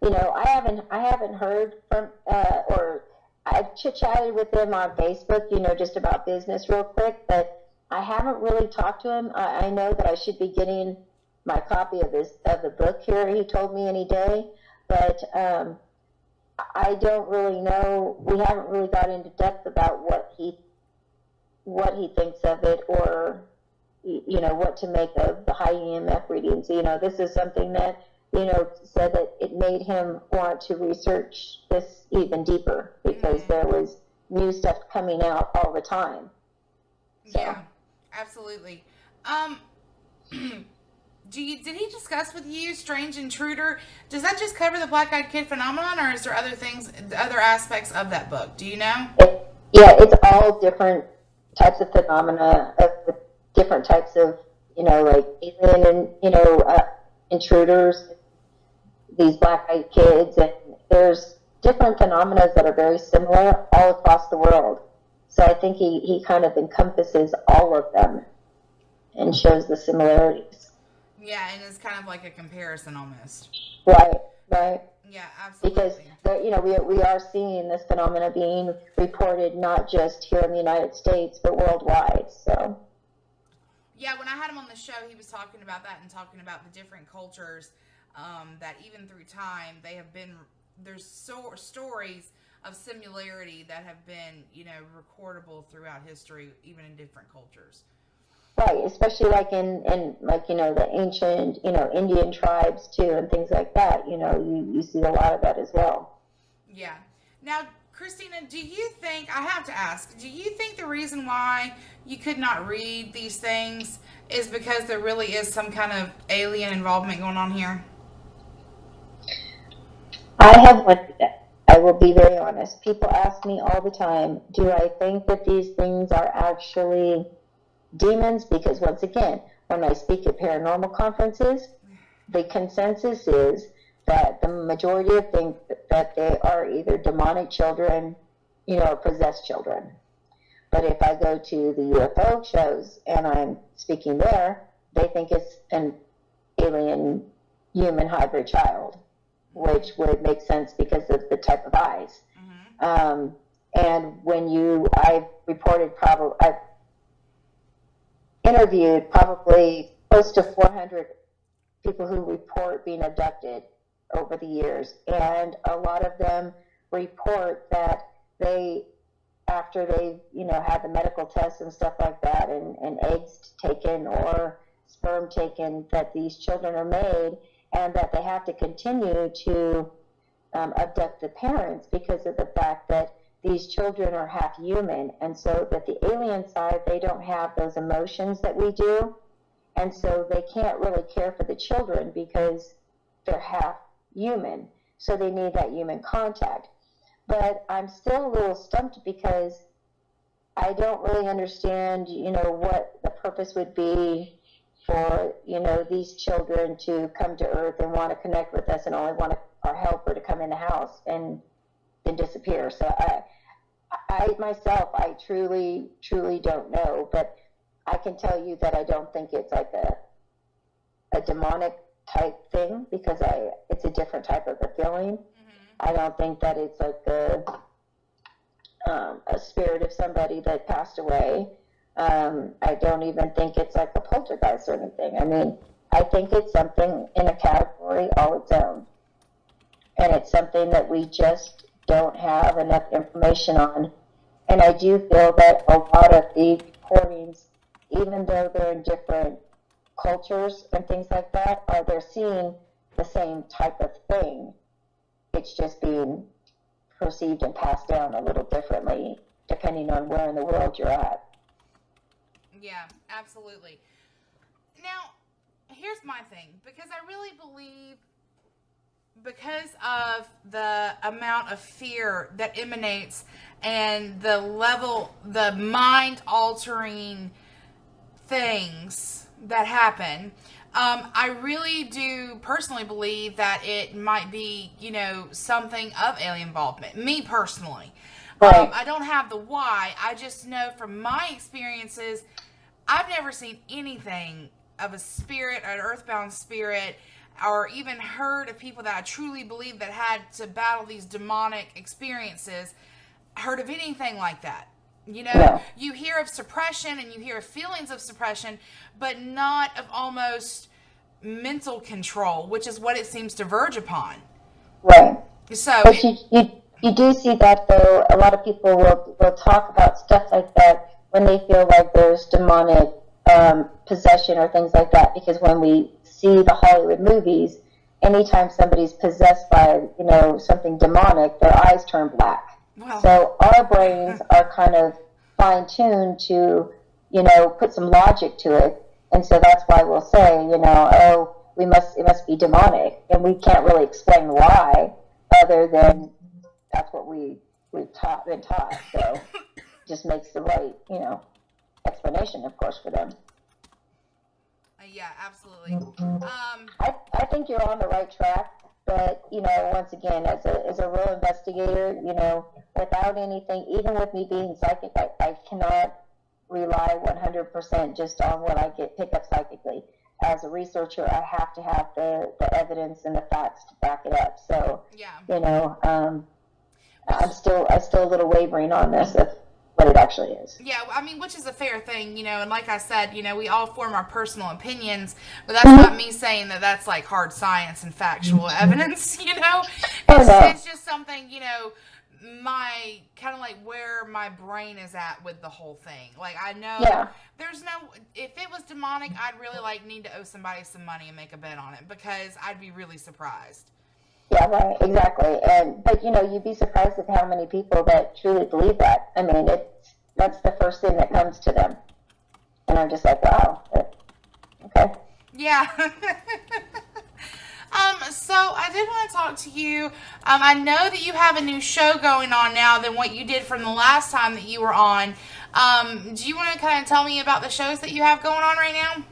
I haven't heard from, or I've chit-chatted with them on Facebook, just about business real quick, but I haven't really talked to him. I know that I should be getting my copy of the book here. He told me any day, but I don't really know. We haven't really got into depth about what he thinks of it, or what to make of the high EMF readings. This is something that said that it made him want to research this even deeper, because there was new stuff coming out all the time. So. Yeah, absolutely. Did he discuss with you Strange Intruder? Does that just cover the black-eyed kid phenomenon, or is there other aspects of that book? Do you know? It's all different types of phenomena, of different types of, like alien and, intruders, these black-eyed kids, and there's different phenomena that are very similar all across the world. So I think he kind of encompasses all of them and shows the similarities. Yeah, and it's kind of like a comparison almost. Right. Yeah, absolutely. Because we are seeing this phenomena being reported not just here in the United States, but worldwide. So. Yeah, when I had him on the show, he was talking about that and talking about the different cultures that even through time there's stories of similarity that have been recordable throughout history, even in different cultures. Right, especially like in the ancient Indian tribes too, and things like that. You see a lot of that as well. Yeah. Now, Christina, do you think the reason why you could not read these things is because there really is some kind of alien involvement going on here? I have wondered that. I will be very honest. People ask me all the time, do I think that these things are actually demons? Because once again, when I speak at paranormal conferences, the consensus is that the majority of think that they are either demonic children, or possessed children. But if I go to the UFO shows and I'm speaking there, they think it's an alien human hybrid child, which would make sense because of the type of eyes. Mm-hmm. And I've interviewed probably close to 400 people who report being abducted over the years, and a lot of them report that after they had the medical tests and stuff like that, and eggs taken or sperm taken, that these children are made, and that they have to continue to abduct the parents because of the fact that these children are half human, and so that the alien side, they don't have those emotions that we do, and so they can't really care for the children because they're half human, so they need that human contact. But I'm still a little stumped because I don't really understand, what the purpose would be for, these children to come to Earth and want to connect with us and only want our helper to come in the house and then disappear. So I myself, I truly, truly don't know, but I can tell you that I don't think it's like a demonic type thing, because it's a different type of a feeling. Mm-hmm. I don't think that it's like a spirit of somebody that passed away. I don't even think it's like a poltergeist or anything. I mean, I think it's something in a category all its own. And it's something that we just don't have enough information on. And I do feel that a lot of the recordings, even though they're in different cultures and things like that, they're seeing the same type of thing. It's just being perceived and passed down a little differently depending on where in the world you're at. Yeah, absolutely. Now, here's my thing, because I really believe, because of the amount of fear that emanates and the mind-altering things that happen, I really do personally believe that it might be, something of alien involvement. Me personally. Right. I don't have the why. I just know from my experiences, I've never seen anything of a spirit, an earthbound spirit, or even heard of people that I truly believe that had to battle these demonic experiences, heard of anything like that. You know, No. you hear of suppression and you hear of feelings of suppression, but not of almost mental control, which is what it seems to verge upon. Right. So, But you do see that, though. A lot of people will talk about stuff like that when they feel like there's demonic possession or things like that, because when we see the Hollywood movies, anytime somebody's possessed by, something demonic, their eyes turn black. well, So our brains are kind of fine-tuned to, put some logic to it. And so that's why we'll say, oh, it must be demonic. And we can't really explain why, other than that's what we've been taught. So it just makes the right, explanation, of course, for them. yeah, absolutely. I think you're on the right track, but once again, as a real investigator, without anything, even with me being psychic, I cannot rely 100% just on what I pick up psychically. As a researcher, I have to have the evidence and the facts to back it up. So, yeah. I'm still a little wavering on this of what it actually is. Yeah, I mean, which is a fair thing, and like I said, we all form our personal opinions, but that's not me saying that that's like hard science and factual evidence, It's just something, my kind of like where my brain is at with the whole thing. Like, I know there's if it was demonic, I'd really need to owe somebody some money and make a bet on it, because I'd be really surprised. Yeah, right, exactly. But you'd be surprised at how many people that truly believe that. I mean, that's the first thing that comes to them. And I'm just like, wow, okay. Yeah. So I did want to talk to you. I know that you have a new show going on now than what you did from the last time that you were on. Do you want to kind of tell me about the shows that you have going on right now?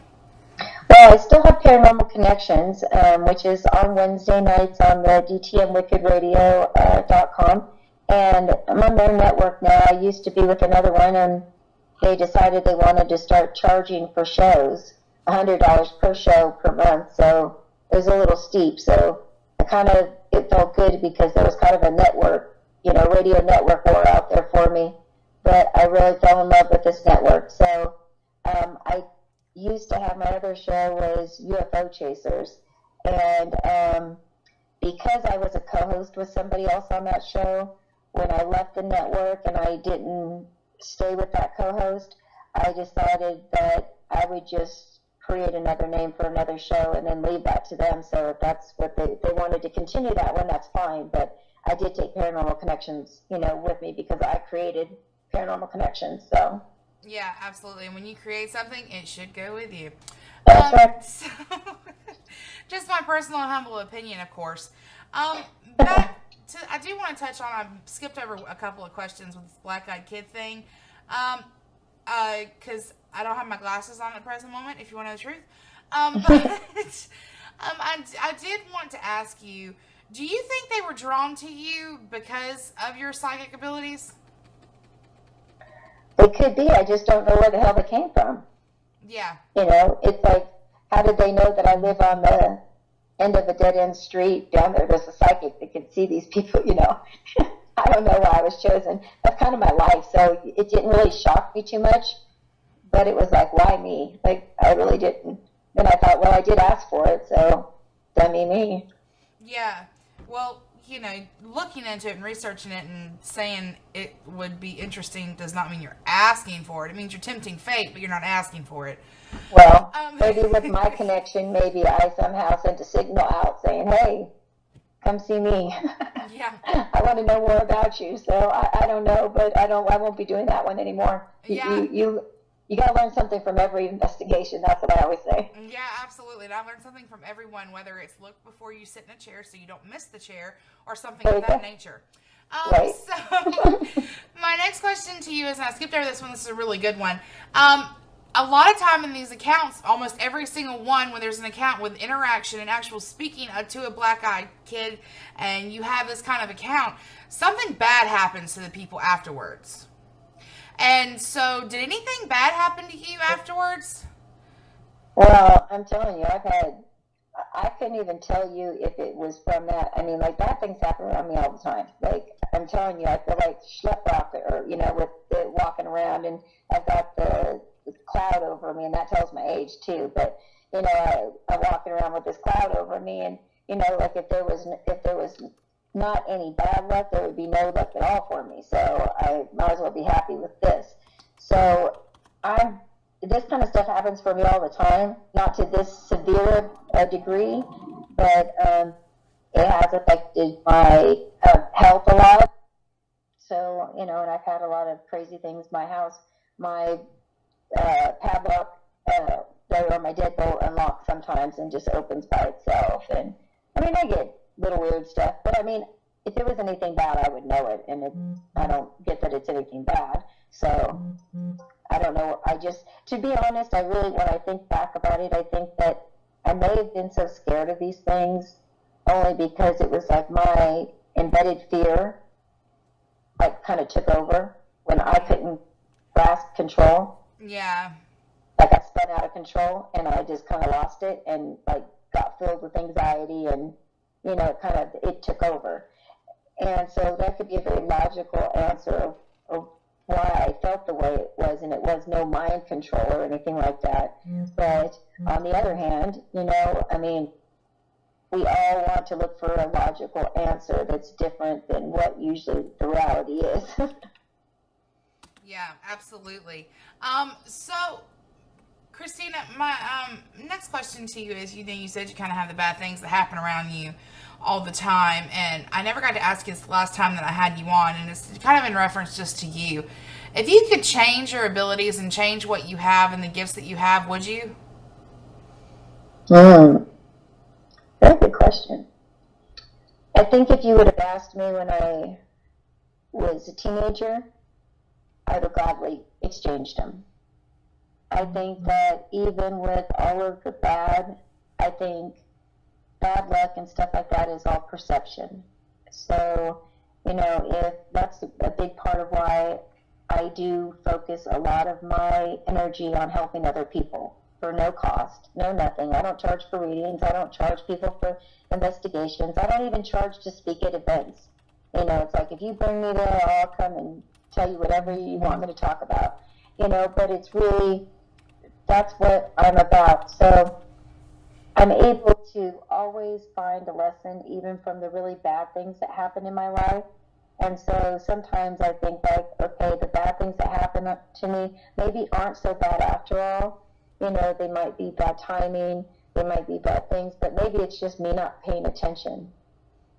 Well, I still have Paranormal Connections, which is on Wednesday nights on the DTMWickedRadio.com. And I'm on their network now. I used to be with another one, and they decided they wanted to start charging for shows, $100 per show per month. So it was a little steep. So it felt good because there was kind of a network, radio network war out there for me. But I really fell in love with this network. So I used to have my other show was UFO Chasers, and because I was a co-host with somebody else on that show, when I left the network and I didn't stay with that co-host, I decided that I would just create another name for another show and then leave that to them. So if that's what they wanted to continue that one, that's fine. But I did take Paranormal Connections, with me because I created Paranormal Connections. So. Yeah, absolutely. And when you create something, it should go with you. That's right. So, just my personal and humble opinion, of course. But I do want to touch on, I skipped over a couple of questions with this black-eyed kid thing. Because I don't have my glasses on at the present moment, if you want to know the truth. But I did want to ask you, do you think they were drawn to you because of your psychic abilities? It could be. I just don't know where the hell they came from. Yeah. It's like, how did they know that I live on the end of a dead-end street down there? There's a psychic that could see these people, I don't know why I was chosen. That's kind of my life, so it didn't really shock me too much. But it was like, why me? Like, I really didn't. Then I thought, well, I did ask for it, so dummy me. Yeah. Well, looking into it and researching it and saying it would be interesting does not mean you're asking for it. It means you're tempting fate, but you're not asking for it. Well, maybe with my connection, maybe I somehow sent a signal out saying, hey, come see me. Yeah. I want to know more about you. So I don't know, but I won't be doing that one anymore. Yeah. You got to learn something from every investigation. That's what I always say. Yeah, absolutely. And I've learned something from everyone, whether it's look before you sit in a chair so you don't miss the chair or something of that nature. Right. So my next question to you is, and I skipped over this one, this is a really good one. A lot of time in these accounts, almost every single one, when there's an account with interaction and actual speaking to a black-eyed kid, and you have this kind of account, something bad happens to the people afterwards. And so, did anything bad happen to you afterwards? Well, I'm telling you, I couldn't even tell you if it was from that. I mean, like, bad things happen around me all the time. Like, I'm telling you, I feel like schlepp rock, or, with the walking around, and I've got the cloud over me, and that tells my age too. But I'm walking around with this cloud over me, and like if there was not any bad luck, there would be no luck at all for me. So I might as well be happy with this. So this kind of stuff happens for me all the time, not to this severe a degree, but it has affected my health a lot. So, and I've had a lot of crazy things. My house, my padlock, or my deadbolt unlocks sometimes and just opens by itself. And I mean, I get little weird stuff, but I mean, if it was anything bad, I would know it, and I don't get that it's anything bad. So I don't know. To be honest, when I think back about it, I think that I may have been so scared of these things only because it was like my embedded fear, like, kind of took over when I couldn't grasp control. Yeah. I got spun out of control, and I just kind of lost it, and like got filled with anxiety, and it took over. And so that could be a very logical answer of why I felt the way it was, and it was no mind control or anything like that. But on the other hand, I mean, we all want to look for a logical answer that's different than what usually the reality is. Yeah, absolutely. So, Christina, my next question to you is, you said you kind of have the bad things that happen around you all the time, and I never got to ask you this last time that I had you on, and it's kind of in reference just to you. If you could change your abilities and change what you have and the gifts that you have, would you? Very good question. I think if you would have asked me when I was a teenager, I would have gladly exchanged them. I think that even with all of the bad, I think bad luck and stuff like that is all perception. So, if that's a big part of why I do focus a lot of my energy on helping other people for no cost, no nothing. I don't charge for readings. I don't charge people for investigations. I don't even charge to speak at events. It's like, if you bring me there, I'll come and tell you whatever you want me to talk about. But it's really, that's what I'm about. So I'm able to always find a lesson, even from the really bad things that happen in my life. And so sometimes I think, like, okay, the bad things that happen to me maybe aren't so bad after all. They might be bad timing, they might be bad things, but maybe it's just me not paying attention.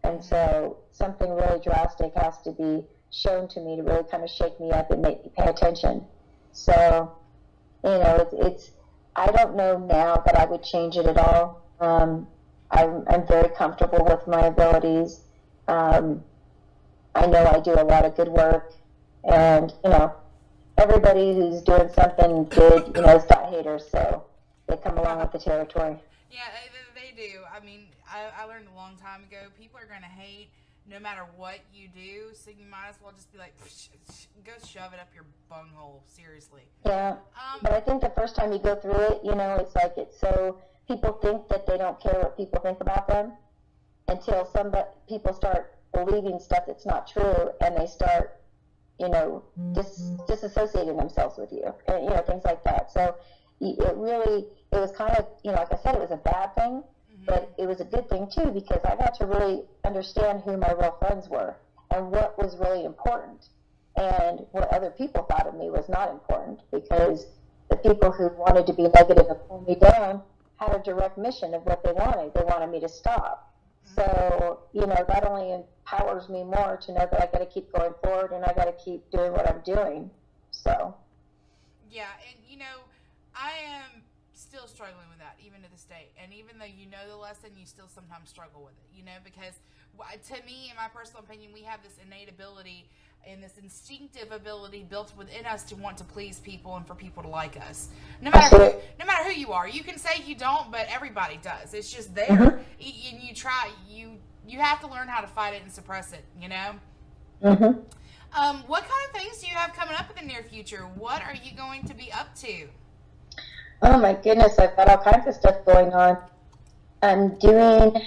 And so something really drastic has to be shown to me to really kind of shake me up and make me pay attention. So, I don't know now that I would change it at all. I'm very comfortable with my abilities. I know I do a lot of good work, and everybody who's doing something good, is not haters, so they come along with the territory. Yeah, they do. I mean, I learned a long time ago, people are going to hate no matter what you do, so you might as well just be like, go shove it up your bunghole, seriously. Yeah, but I think the first time you go through it, it's like, it's so, people think that they don't care what people think about them until people start believing stuff that's not true, and they start, disassociating themselves with you, and, things like that. So it was kind of, like I said, it was a bad thing, but it was a good thing too, because I got to really understand who my real friends were and what was really important, and what other people thought of me was not important, because the people who wanted to be negative and pull me down had a direct mission of what they wanted. They wanted me to stop. So, that only empowers me more to know that I got to keep going forward, and I got to keep doing what I'm doing. So. Yeah, and I am still struggling with that even to this day. And even though you know the lesson, you still sometimes struggle with it, because to me, in my personal opinion, we have this innate ability and this instinctive ability built within us to want to please people and for people to like us. No matter who you are. You can say you don't, but everybody does. It's just there. And you try, you have to learn how to fight it and suppress it, What kind of things do you have coming up in the near future? What are you going to be up to? Oh my goodness, I've got all kinds of stuff going on. I'm doing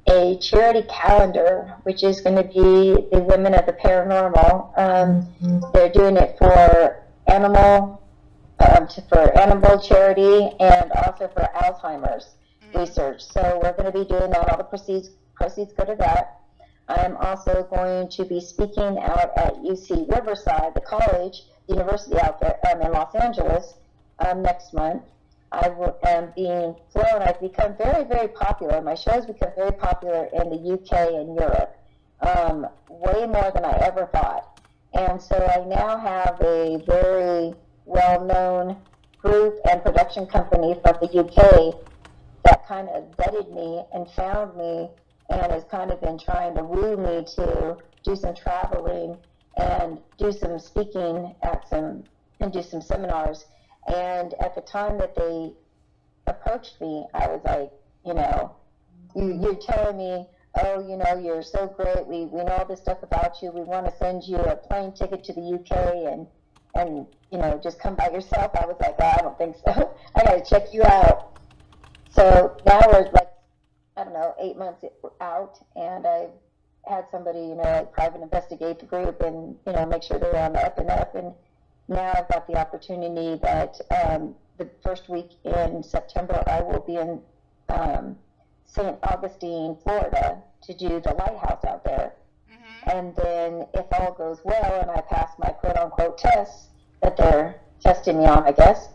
a charity calendar, which is going to be the Women of the Paranormal. They're doing it for for animal charity and also for Alzheimer's research. So we're going to be doing that. All the proceeds go to that. I'm also going to be speaking out at UC Riverside, the college, the university out there in Los Angeles next month. I am being flown. I've become very, very popular. My show's become very popular in the UK and Europe, way more than I ever thought. And so I now have a very well-known group and production company from the UK that kind of vetted me and found me and has kind of been trying to woo me to do some traveling and do some speaking and do some seminars. And at the time that they approached me, I was like, you're telling me, oh, you're so great. We know all this stuff about you. We want to send you a plane ticket to the UK and just come by yourself. I was like, oh, I don't think so. I got to check you out. So now we're like, I don't know, 8 months out, and I've had somebody, private investigate the group and, make sure they're on the up and up. And now I've got the opportunity that the first week in September I will be in St. Augustine, Florida, to do the lighthouse out there. Mm-hmm. And then if all goes well and I pass my quote-unquote tests that they're testing me on, I guess,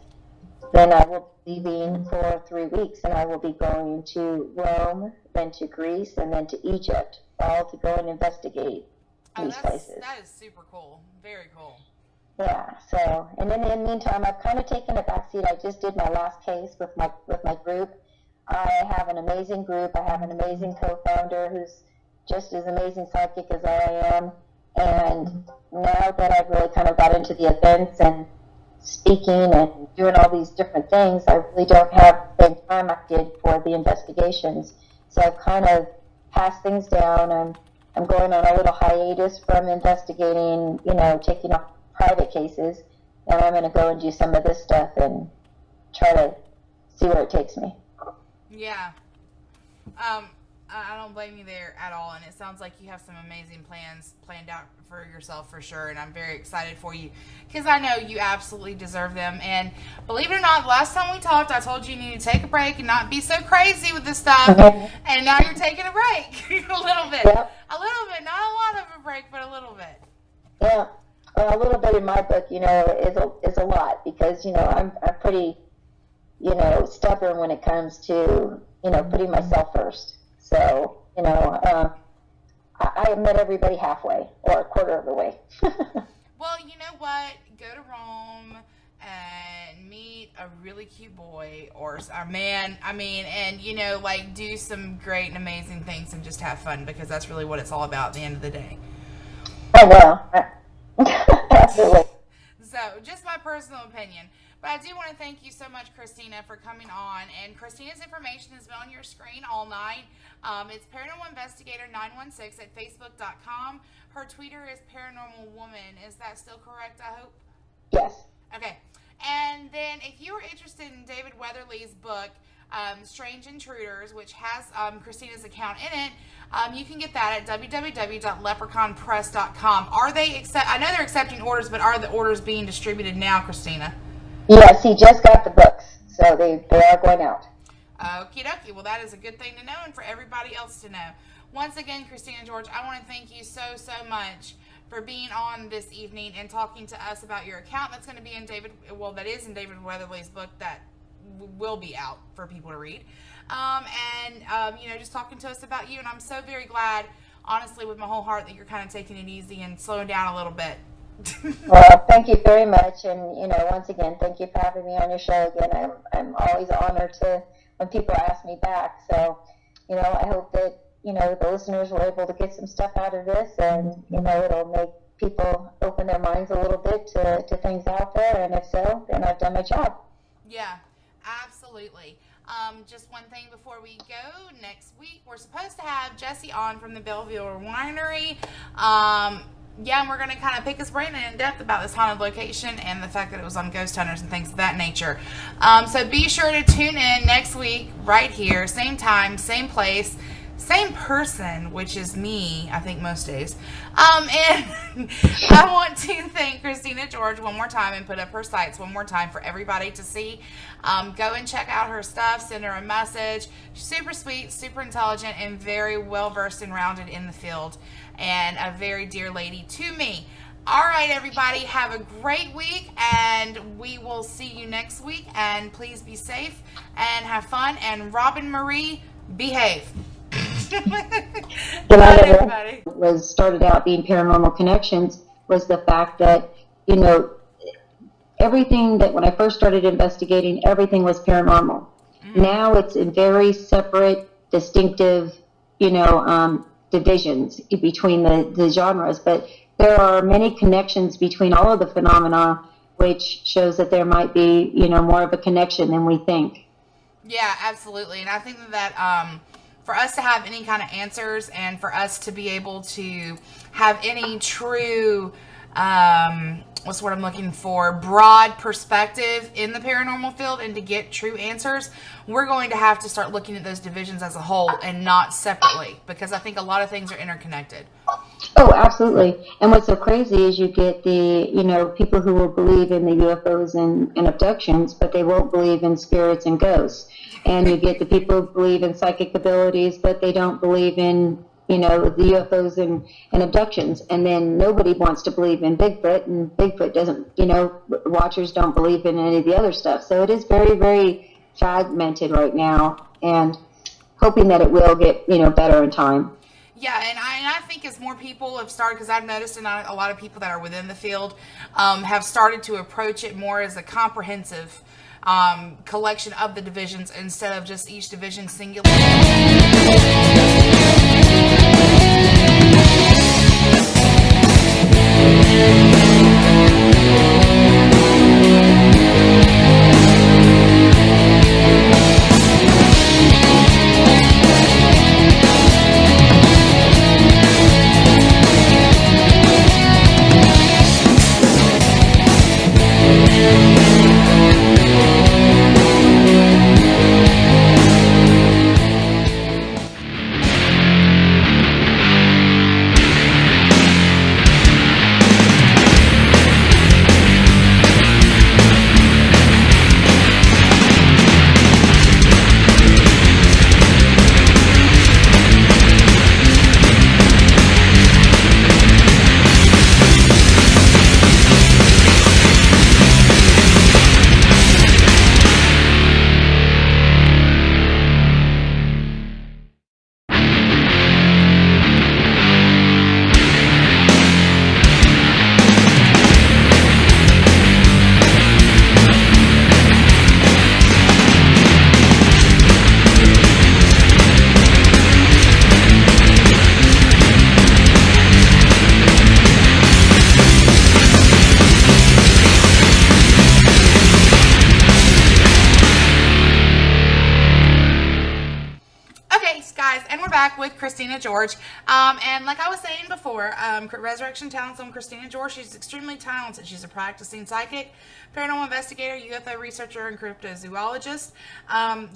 then I will be leaving for 3 weeks, and I will be going to Rome, then to Greece, and then to Egypt, all to go and investigate these places. That is super cool. Very cool. Yeah, so, and then in the meantime, I've kind of taken a backseat. I just did my last case with my group. I have an amazing group. I have an amazing co-founder who's just as amazing psychic as I am. And now that I've really kind of got into the events and speaking and doing all these different things, I really don't have the same time I did for the investigations. So I've kind of passed things down. I'm going on a little hiatus from investigating, taking off private cases, and I'm going to go and do some of this stuff and try to see where it takes me. Yeah. I don't blame you there at all, and it sounds like you have some amazing plans planned out for yourself for sure, and I'm very excited for you because I know you absolutely deserve them. And believe it or not, the last time we talked, I told you you need to take a break and not be so crazy with this stuff, and now you're taking a break a little bit. Yep. A little bit, not a lot of a break, but a little bit. Yeah, a little bit in my book, is a lot because, I'm pretty, stubborn when it comes to, putting myself first. So, I met everybody halfway or a quarter of the way. Well, you know what? Go to Rome and meet a really cute boy or a man. And, do some great and amazing things and just have fun because that's really what it's all about at the end of the day. Oh, well. Absolutely. So, just my personal opinion. But I do want to thank you so much, Christina, for coming on. And Christina's information has been on your screen all night. It's Paranormal Investigator 916 at Facebook.com. Her Twitter is Paranormal Woman. Is that still correct, I hope? Yes. Okay. And then if you are interested in David Weatherly's book, Strange Intruders, which has Christina's account in it, you can get that at www.leprechaunpress.com. I know they're accepting orders, but are the orders being distributed now, Christina? Yes, he just got the books, so they are going out. Okie dokie. Well, that is a good thing to know and for everybody else to know. Once again, Christina George, I want to thank you so much for being on this evening and talking to us about your account that's going to be in David Weatherly's book that will be out for people to read. Just talking to us about you. And I'm so very glad, honestly, with my whole heart that you're kind of taking it easy and slowing down a little bit. Well, thank you very much, and once again, thank you for having me on your show again. I'm always honored when people ask me back. So, I hope that the listeners were able to get some stuff out of this, and it'll make people open their minds a little bit to things out there. And if so, then I've done my job. Yeah, absolutely. Just one thing before we go. Next week, we're supposed to have Jesse on from the Belleville Winery. And we're going to kind of pick his brain in depth about this haunted location and the fact that it was on ghost hunters and things of that nature. So be sure to tune in next week right here, same time, same place, same person, which is me, I think most days. And I want to thank Christina George one more time and put up her sites one more time for everybody to see. Go and check out her stuff. Send her a message. She's super sweet, super intelligent, and very well versed and rounded in the field, and a very dear lady to me. All right, everybody, have a great week, and we will see you next week. And please be safe and have fun. And Robin Marie, behave. What I was started out being Paranormal Connections was the fact that, you know, everything that when I first started investigating, everything was paranormal. Now it's in very separate, distinctive, you know, divisions between the genres, but there are many connections between all of the phenomena, which shows that there might be, you know, more of a connection than we think. Yeah, absolutely. And I think that for us to have any kind of answers, and for us to be able to have any true, what's what I'm looking for, broad perspective in the paranormal field, and to get true answers, we're going to have to start looking at those divisions as a whole and not separately, because I think a lot of things are interconnected. Oh, absolutely. And what's so crazy is you get the, you know, people who will believe in the UFOs and abductions, but they won't believe in spirits and ghosts. And you get the people who believe in psychic abilities, but they don't believe in, you know, the UFOs and abductions. And then nobody wants to believe in Bigfoot, and Bigfoot doesn't, you know, watchers don't believe in any of the other stuff. So it is very, very fragmented right now, and hoping that it will get, you know, better in time. Yeah, and I think as more people have started, because I've noticed a lot of people that are within the field have started to approach it more as a comprehensive collection of the divisions, instead of just each division singular. With Christina George, and like I was saying before, Resurrection Talents on Christina George. She's extremely talented. She's a practicing psychic, paranormal investigator, UFO researcher, and cryptozoologist.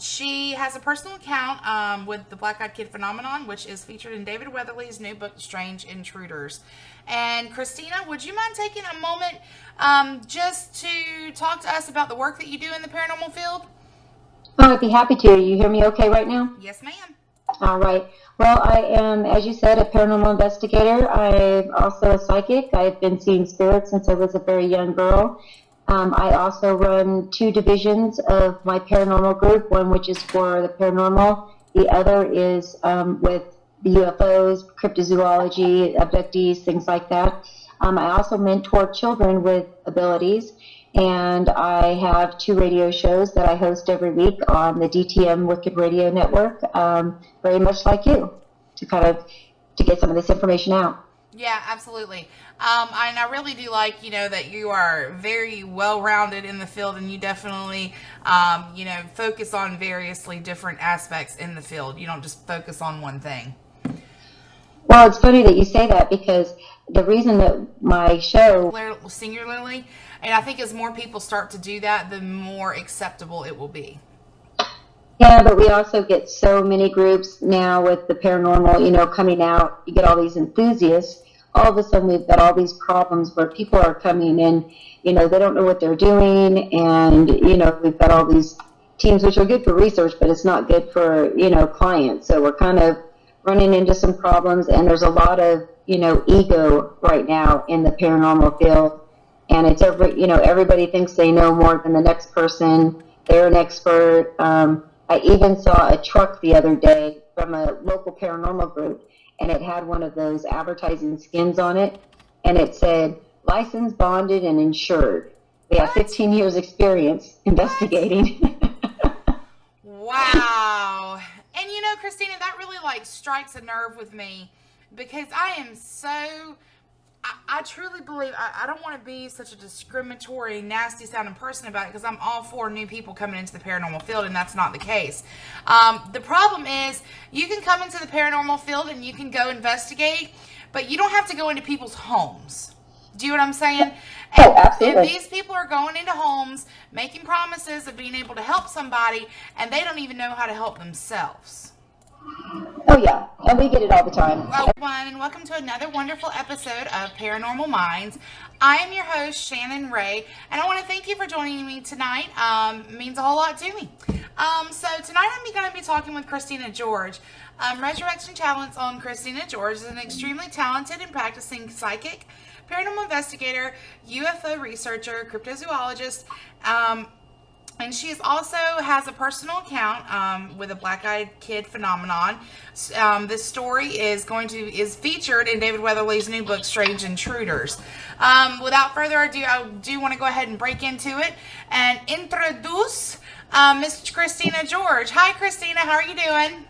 She has a personal account with the Black-Eyed Kid phenomenon, which is featured in David Weatherly's new book, Strange Intruders. And Christina, would you mind taking a moment just to talk to us about the work that you do in the paranormal field? Oh, I'd be happy to. You hear me okay right now? Yes, ma'am. All right. Well, I am, as you said, a paranormal investigator. I'm also a psychic. I've been seeing spirits since I was a very young girl. I also run two divisions of my paranormal group, one which is for the paranormal. The other is with the UFOs, cryptozoology, abductees, things like that. I also mentor children with abilities. And I have two radio shows that I host every week on the DTM Wicked Radio Network, very much like you, to get some of this information out. Yeah, absolutely. And I really do like, that you are very well-rounded in the field, and you definitely, focus on variously different aspects in the field. You don't just focus on one thing. Well, it's funny that you say that, because the reason that my show... Singularly, and I think as more people start to do that, the more acceptable it will be. Yeah, but we also get so many groups now with the paranormal, coming out. You get all these enthusiasts. All of a sudden, we've got all these problems where people are coming in, they don't know what they're doing. And, we've got all these teams, which are good for research, but it's not good for, clients. So we're kind of running into some problems. And there's a lot of, ego right now in the paranormal field. And it's everybody thinks they know more than the next person. They're an expert. I even saw a truck the other day from a local paranormal group, and it had one of those advertising skins on it, and it said, licensed, bonded, and insured. They have 15 years experience investigating. Wow. And Christina, that really strikes a nerve with me, because I am so... I truly believe, I don't want to be such a discriminatory, nasty sounding person about it, because I'm all for new people coming into the paranormal field, and that's not the case. The problem is, you can come into the paranormal field and you can go investigate, but you don't have to go into people's homes. Do you know what I'm saying? Oh, absolutely. And these people are going into homes, making promises of being able to help somebody, and they don't even know how to help themselves. Oh, yeah. And we get it all the time. Hello, everyone, and welcome to another wonderful episode of Paranormal Minds. I am your host, Shannon Ray, and I want to thank you for joining me tonight. It means a whole lot to me. So tonight I'm going to be talking with Christina George. Resurrection Challenge on Christina George is an extremely talented and practicing psychic, paranormal investigator, UFO researcher, cryptozoologist, and she also has a personal account with a black-eyed kid phenomenon. This story is featured in David Weatherly's new book, Strange Intruders. Without further ado, I do want to go ahead and break into it and introduce Miss Christina George. Hi, Christina. How are you doing?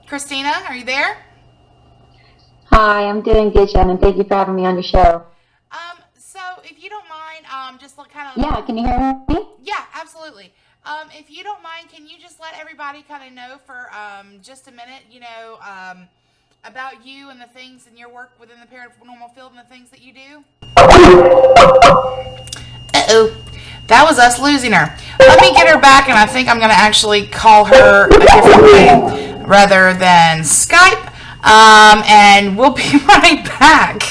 Christina, are you there? Hi, I'm doing good, Shannon. Thank you for having me on your show. So if you don't mind, just kind of... Yeah, can you hear me? Yeah, absolutely. If you don't mind, can you just let everybody kind of know for just a minute, about you and the things and your work within the paranormal field and the things that you do? Uh-oh. That was us losing her. Let me get her back, and I think I'm going to actually call her a different way rather than Skype. And we'll be right back.